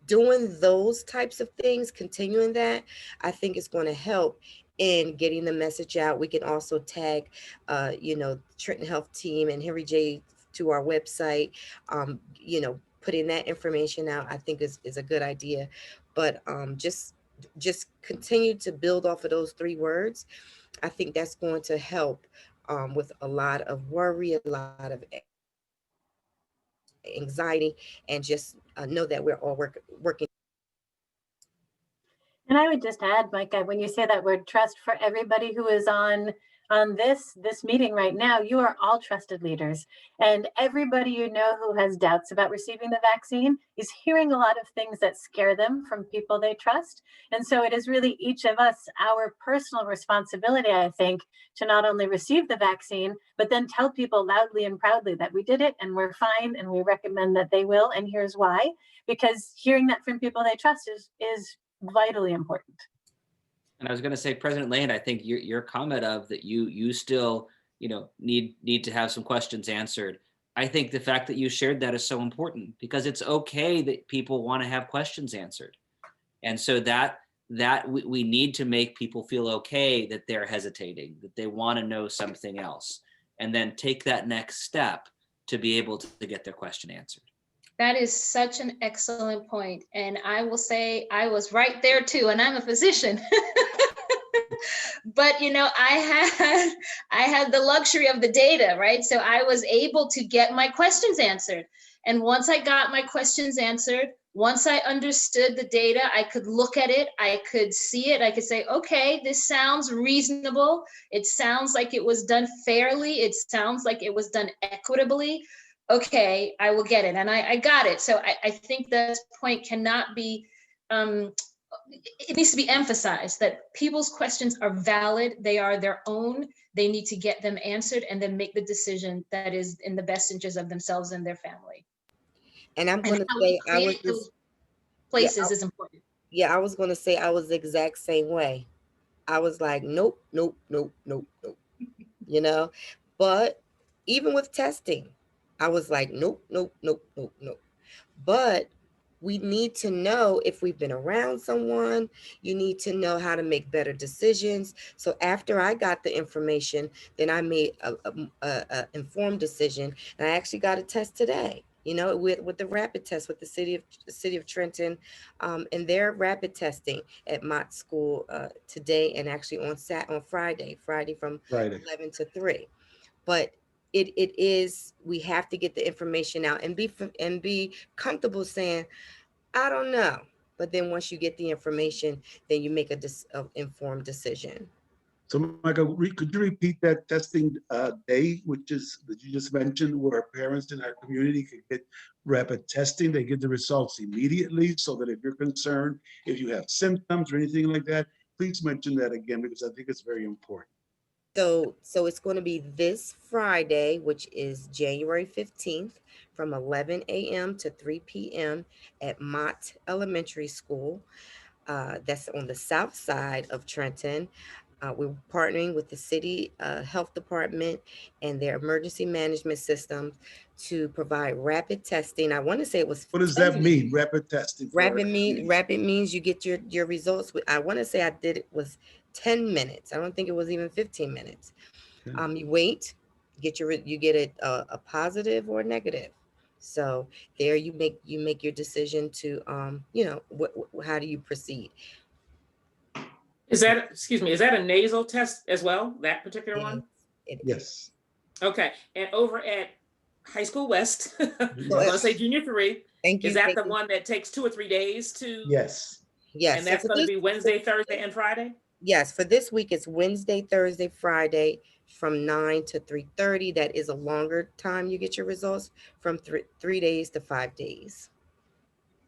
doing those types of things, continuing that, I think is going to help in getting the message out. We can also tag, Trenton Health Team and Henry J. to our website. Putting that information out, I think is a good idea. But just continue to build off of those three words. I think that's going to help with a lot of worry, a lot of anxiety, and just know that we're all working. And I would just add, Micah, when you say that word trust, for everybody who is on this meeting right now, you are all trusted leaders. And everybody you know who has doubts about receiving the vaccine is hearing a lot of things that scare them from people they trust. And so it is really each of us, our personal responsibility, I think, to not only receive the vaccine, but then tell people loudly and proudly that we did it and we're fine and we recommend that they will. And here's why: because hearing that from people they trust is vitally important. And I was going to say, President Lane, I think your comment of that you still, need to have some questions answered. I think the fact that you shared that is so important, because it's okay that people want to have questions answered. And so that we need to make people feel okay that they're hesitating, that they want to know something else, and then take that next step to be able to get their question answered. That is such an excellent point. And I will say I was right there too, and I'm a physician. But I had the luxury of the data, right? So I was able to get my questions answered. And once I got my questions answered, once I understood the data, I could look at it, I could see it, I could say, okay, this sounds reasonable. It sounds like it was done fairly. It sounds like it was done equitably. Okay, I will get it. And I got it. So I think this point cannot be, it needs to be emphasized that people's questions are valid. They are their own. They need to get them answered and then make the decision that is in the best interest of themselves and their family. And I'm going to how say we I was create those just, places is important. I was going to say I was the exact same way. I was like, nope, nope, nope, nope, nope, but even with testing, I was like, nope, nope, nope, nope, nope. But we need to know if we've been around someone. You need to know how to make better decisions. So after I got the information, then I made a informed decision. And I actually got a test today, with the rapid test with the city of Trenton, and their rapid testing at Mott School today, and actually on Friday from 11 to 3. But it is, we have to get the information out and be comfortable saying, I don't know. But then once you get the information, then you make a informed decision. So Michael, could you repeat that testing day, that you just mentioned, where parents in our community could get rapid testing? They get the results immediately, so that if you're concerned, if you have symptoms or anything like that, please mention that again, because I think it's very important. So it's going to be this Friday, which is January 15th, from 11 a.m. to 3 p.m. at Mott Elementary School. That's on the south side of Trenton. We're partnering with the city health department and their emergency management systems to provide rapid testing. I want to say it was. What does that mean, rapid testing? Rapid means you get your results. I want to say I did it was 10 minutes. I don't think it was even 15 minutes. Okay. You wait, you get a positive or a negative. So there you make your decision to how do you proceed? Is that a nasal test as well, that particular one? Yes. Okay, and over at High School West, I'm gonna say Junior 3, Thank you. is that the one that takes 2 or 3 days to? Yes. Yes. And that's gonna be Wednesday, Thursday, and Friday? Yes, for this week, it's Wednesday, Thursday, Friday from 9 to 3:30. That is a longer time you get your results, from 3 days to 5 days.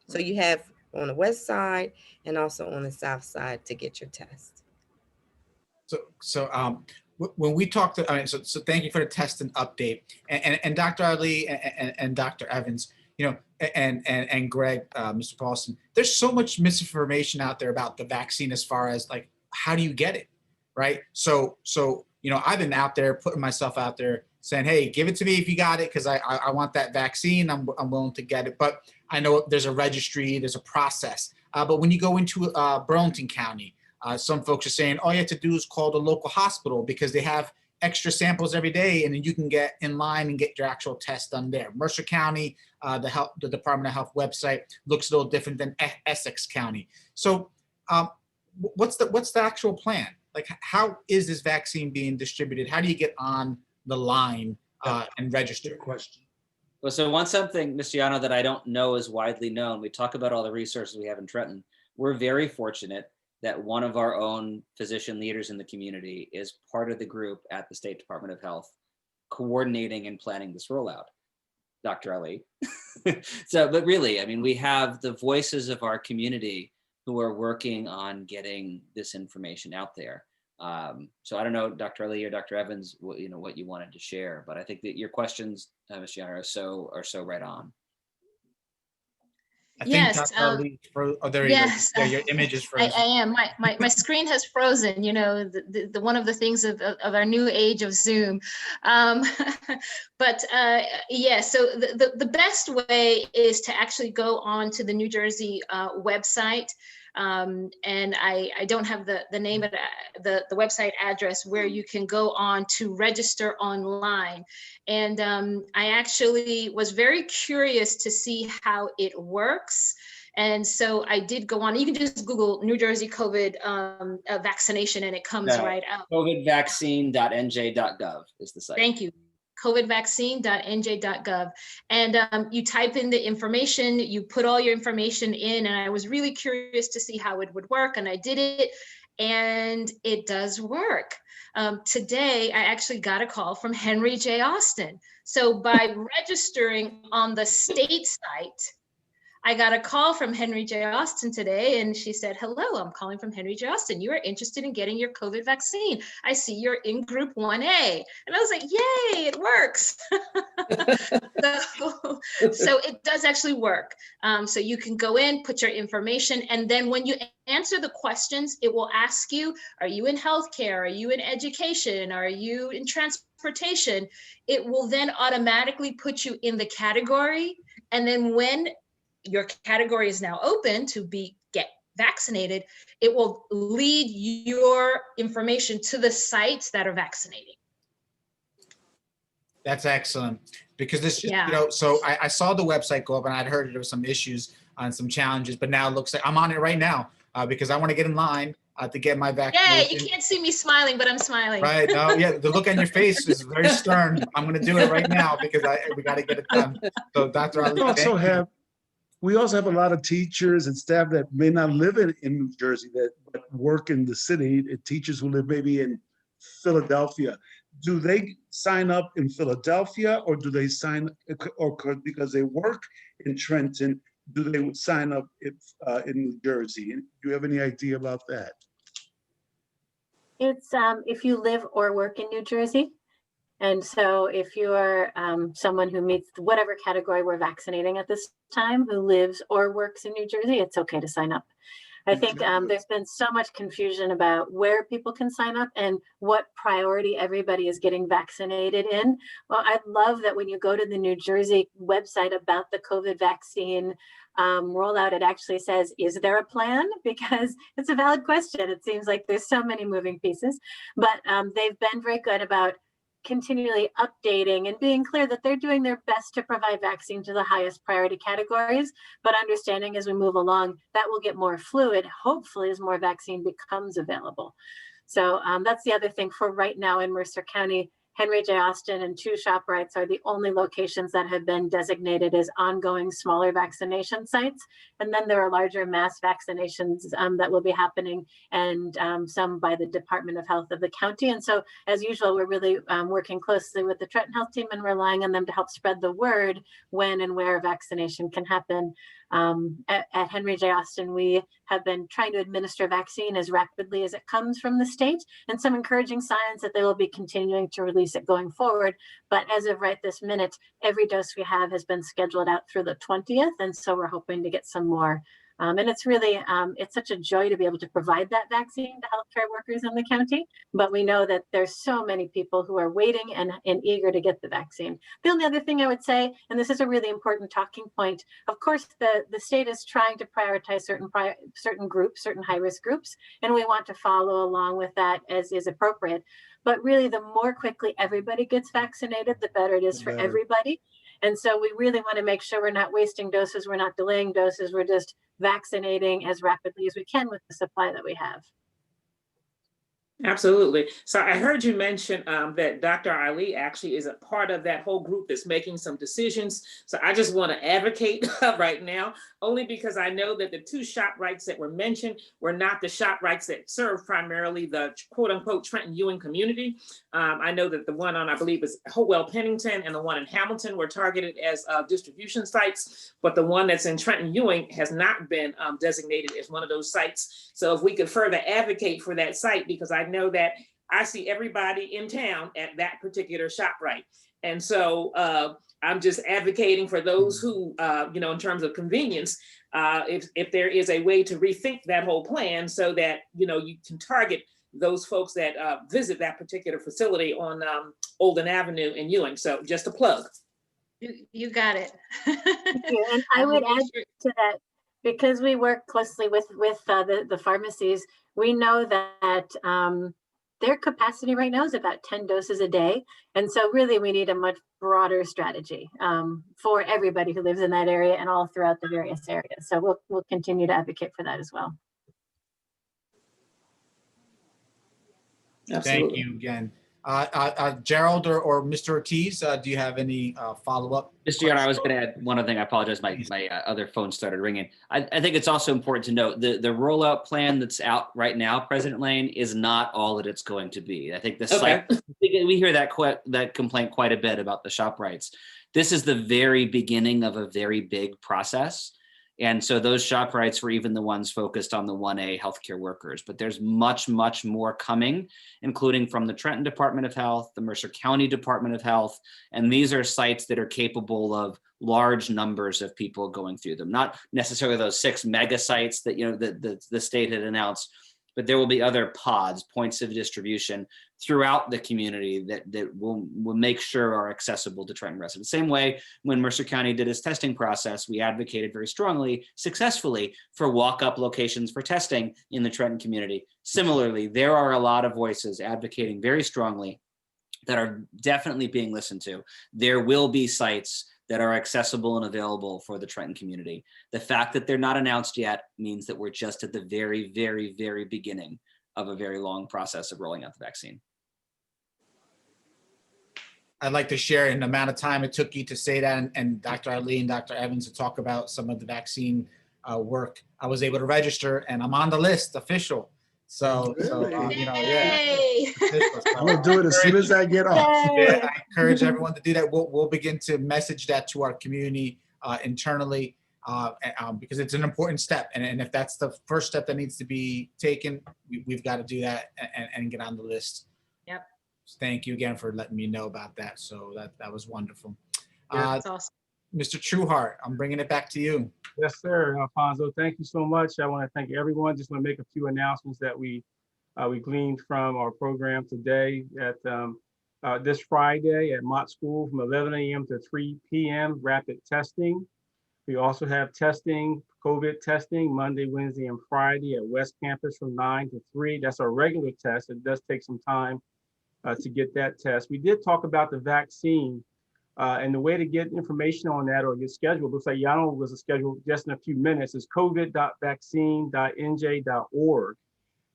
So you have on the west side and also on the south side to get your test. So when we talked to, so thank you for the test and update, and Dr. Ali and Dr. Evans, and Greg, Mr. Paulson, there's so much misinformation out there about the vaccine as far as like, how do you get it, right? So I've been out there putting myself out there saying, hey, give it to me if you got it, because I want that vaccine. I'm willing to get it. But I know there's a registry, there's a process. But when you go into Burlington County, some folks are saying all you have to do is call the local hospital because they have extra samples every day, and then you can get in line and get your actual test done there. Mercer County, the Department of Health website looks a little different than Essex County. So what's the actual plan? Like, how is this vaccine being distributed? How do you get on the line and register? Good question. Well, so something, Mr. Yano, that I don't know is widely known. We talk about all the resources we have in Trenton. We're very fortunate that one of our own physician leaders in the community is part of the group at the State Department of Health coordinating and planning this rollout, Dr. Ali. But really, I mean, we have the voices of our community who are working on getting this information out there. So I don't know, Dr. Ali or Dr. Evans, what you wanted to share, but I think that your questions, Ms. Yano, are so right on. I think Yes, Dr. Ali oh, there you yes, go. Yeah, your image is I frozen. am. My screen has frozen, you know, the one of the things of our new age of Zoom. Um, but yeah, so the best way is to actually go on to the New Jersey website. And I don't have the name of the website address where you can go on to register online. And I actually was very curious to see how it works. And so I did go on. You can just Google New Jersey COVID vaccination and it comes right up. COVIDvaccine.nj.gov is the site. Thank you. covidvaccine.nj.gov. And you type in the information, you put all your information in, and I was really curious to see how it would work, and I did it, and it does work. Today, I actually got a call from Henry J. Austin. So by registering on the state site, I got a call from Henry J. Austin today, and she said, "Hello, I'm calling from Henry J. Austin. You are interested in getting your COVID vaccine. I see you're in group 1A. And I was like, yay, it works. So it does actually work. So you can go in, put your information, and then when you answer the questions, it will ask you, are you in healthcare? Are you in education? Are you in transportation? It will then automatically put you in the category. And then when your category is now open to get vaccinated, it will lead your information to the sites that are vaccinating. That's excellent, because this, Yeah. you know, so I saw the website go up and I'd heard there was some issues and some challenges, but now it looks like I'm on it right now because I want to get in line to get my vaccination. Yeah, you can't see me smiling, but I'm smiling. Right. No, yeah, the look on your face is very stern. I'm going to do it right now because we got to get it done. So Dr. Ali, we also have a lot of teachers and staff that may not live in New Jersey that work in the city, teachers who live maybe in Philadelphia. Do they sign up in Philadelphia, or do they sign, or because they work in Trenton, do they sign up in New Jersey? Do you have any idea about that? It's if you live or work in New Jersey. And so if you're someone who meets whatever category we're vaccinating at this time, who lives or works in New Jersey, it's okay to sign up. I think there's been so much confusion about where people can sign up and what priority everybody is getting vaccinated in. Well, I love that when you go to the New Jersey website about the COVID vaccine rollout, it actually says, is there a plan? Because it's a valid question. It seems like there's so many moving pieces, but they've been very good about continually updating and being clear that they're doing their best to provide vaccine to the highest priority categories, but understanding as we move along, that will get more fluid, hopefully, as more vaccine becomes available. So that's the other thing for right now in Mercer County. Henry J. Austin and 2 ShopRites are the only locations that have been designated as ongoing smaller vaccination sites. And then there are larger mass vaccinations that will be happening, and some by the Department of Health of the county. And so, as usual, we're really working closely with the Trenton Health team and relying on them to help spread the word when and where vaccination can happen. At Henry J. Austin, we have been trying to administer vaccine as rapidly as it comes from the state, and some encouraging signs that they will be continuing to release it going forward. But as of right this minute, every dose we have has been scheduled out through the 20th. And so we're hoping to get some more. And it's really, it's such a joy to be able to provide that vaccine to healthcare workers in the county. But we know that there's so many people who are waiting and eager to get the vaccine. The only other thing I would say, and this is a really important talking point, of course, the state is trying to prioritize certain groups, certain high-risk groups, and we want to follow along with that as is appropriate. But really, the more quickly everybody gets vaccinated, the better it is for everybody. And so we really want to make sure we're not wasting doses, we're not delaying doses, we're just vaccinating as rapidly as we can with the supply that we have. Absolutely. So I heard you mention that Dr. Ali actually is a part of that whole group that's making some decisions. So I just want to advocate right now, only because I know that the 2 ShopRites that were mentioned were not the ShopRites that serve primarily the quote unquote Trenton Ewing community. I know that the one on, I believe, is Hopewell Pennington, and the one in Hamilton were targeted as distribution sites, but the one that's in Trenton Ewing has not been designated as one of those sites. So if we could further advocate for that site, because I know that I see everybody in town at that particular ShopRite. And so I'm just advocating for those who, you know, in terms of convenience, if there is a way to rethink that whole plan so that, you know, you can target those folks that visit that particular facility on Olden Avenue in Ewing. So just a plug. You got it. Thank you. And I would add to that, because we work closely with the pharmacies, we know that their capacity right now is about 10 doses a day. And so really we need a much broader strategy for everybody who lives in that area and all throughout the various areas. So we'll continue to advocate for that as well. Absolutely. Thank you again. Gerald or Mr. Ortiz, do you have any follow-up? Mr. Yard, I was going to add one other thing. I apologize. My other phone started ringing. I think it's also important to note the rollout plan that's out right now, President Lane, is not all that it's going to be. I think the site, we hear that complaint quite a bit about the ShopRites. This is the very beginning of a very big process. And so those ShopRites were even the ones focused on the 1A healthcare workers, but there's much, much more coming, including from the Trenton Department of Health, the Mercer County Department of Health. And these are sites that are capable of large numbers of people going through them, not necessarily those 6 mega sites that, you know, the state had announced, but there will be other pods, points of distribution throughout the community that will make sure are accessible to Trenton residents. Same way when Mercer County did its testing process, we advocated very strongly, successfully, for walk-up locations for testing in the Trenton community. Similarly, there are a lot of voices advocating very strongly that are definitely being listened to. There will be sites that are accessible and available for the Trenton community. The fact that they're not announced yet means that we're just at the very, very, very beginning of a very long process of rolling out the vaccine. I'd like to share an amount of time it took you to say that, and Dr. Arlene, Dr. Evans to talk about some of the vaccine work. I was able to register and I'm on the list, official. So you know, yeah. I'm gonna do it as soon as I get off. Yeah, I encourage everyone to do that. We'll begin to message that to our community internally because it's an important step. And if that's the first step that needs to be taken, we've got to do that and get on the list. Yep. Thank you again for letting me know about that. So that was wonderful. That's awesome. Mr. Trueheart, I'm bringing it back to you. Yes, sir, Alfonso. Thank you so much. I want to thank everyone. Just want to make a few announcements that we gleaned from our program today at this Friday at Mott School from 11 a.m. to 3 p.m. rapid testing. We also have testing, COVID testing, Monday, Wednesday, and Friday at West Campus from 9 to 3. That's our regular test. It does take some time to get that test. We did talk about the vaccine. And the way to get information on that or get scheduled, looks like Yano was scheduled just in a few minutes, is covid.vaccine.nj.org.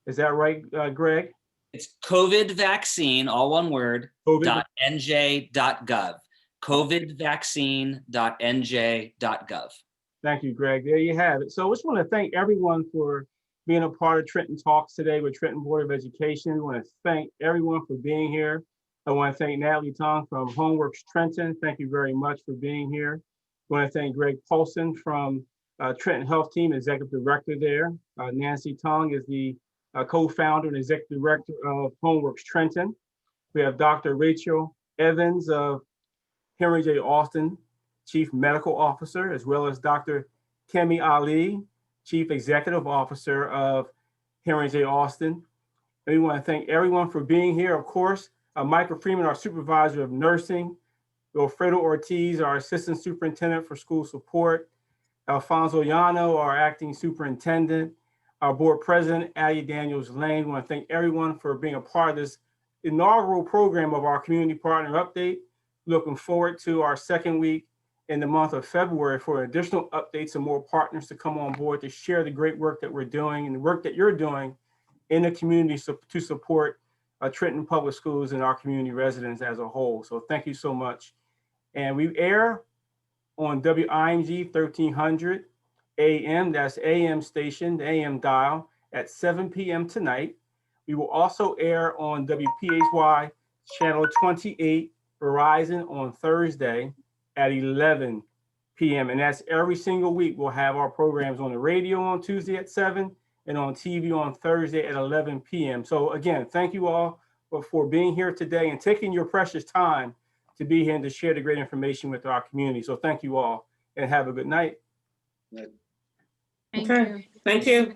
Is that right, Greg? It's COVID vaccine, all one word, .nj.gov. covidvaccine.nj.gov. Thank you, Greg. There you have it. So I just want to thank everyone for being a part of Trenton Talks today with Trenton Board of Education. We want to thank everyone for being here. I want to thank Natalie Tong from Homeworks Trenton. Thank you very much for being here. I want to thank Greg Paulson from Trenton Health Team, Executive Director there. Nancy Tong is the co-founder and Executive Director of Homeworks Trenton. We have Dr. Rachel Evans of Henry J. Austin, Chief Medical Officer, as well as Dr. Kemi Ali, Chief Executive Officer of Henry J. Austin. And we want to thank everyone for being here, of course. Michael Freeman, our Supervisor of Nursing, Wilfredo Ortiz, our Assistant Superintendent for School Support, Alfonso Llano, our Acting Superintendent, our Board President, Addie Daniels Lane. We want to thank everyone for being a part of this inaugural program of our Community Partner Update. Looking forward to our second week in the month of February for additional updates and more partners to come on board to share the great work that we're doing and the work that you're doing in the community to support Trenton Public Schools and our community residents as a whole. So thank you so much. And we air on WIMG 1300 AM, that's AM station, the AM dial, at 7 p.m. tonight. We will also air on WPHY channel 28 Verizon on Thursday at 11 p.m. And that's every single week. We'll have our programs on the radio on Tuesday at 7 and on TV on Thursday at 11 p.m. So again, thank you all for being here today and taking your precious time to be here and to share the great information with our community. So thank you all and have a good night. Okay, thank you.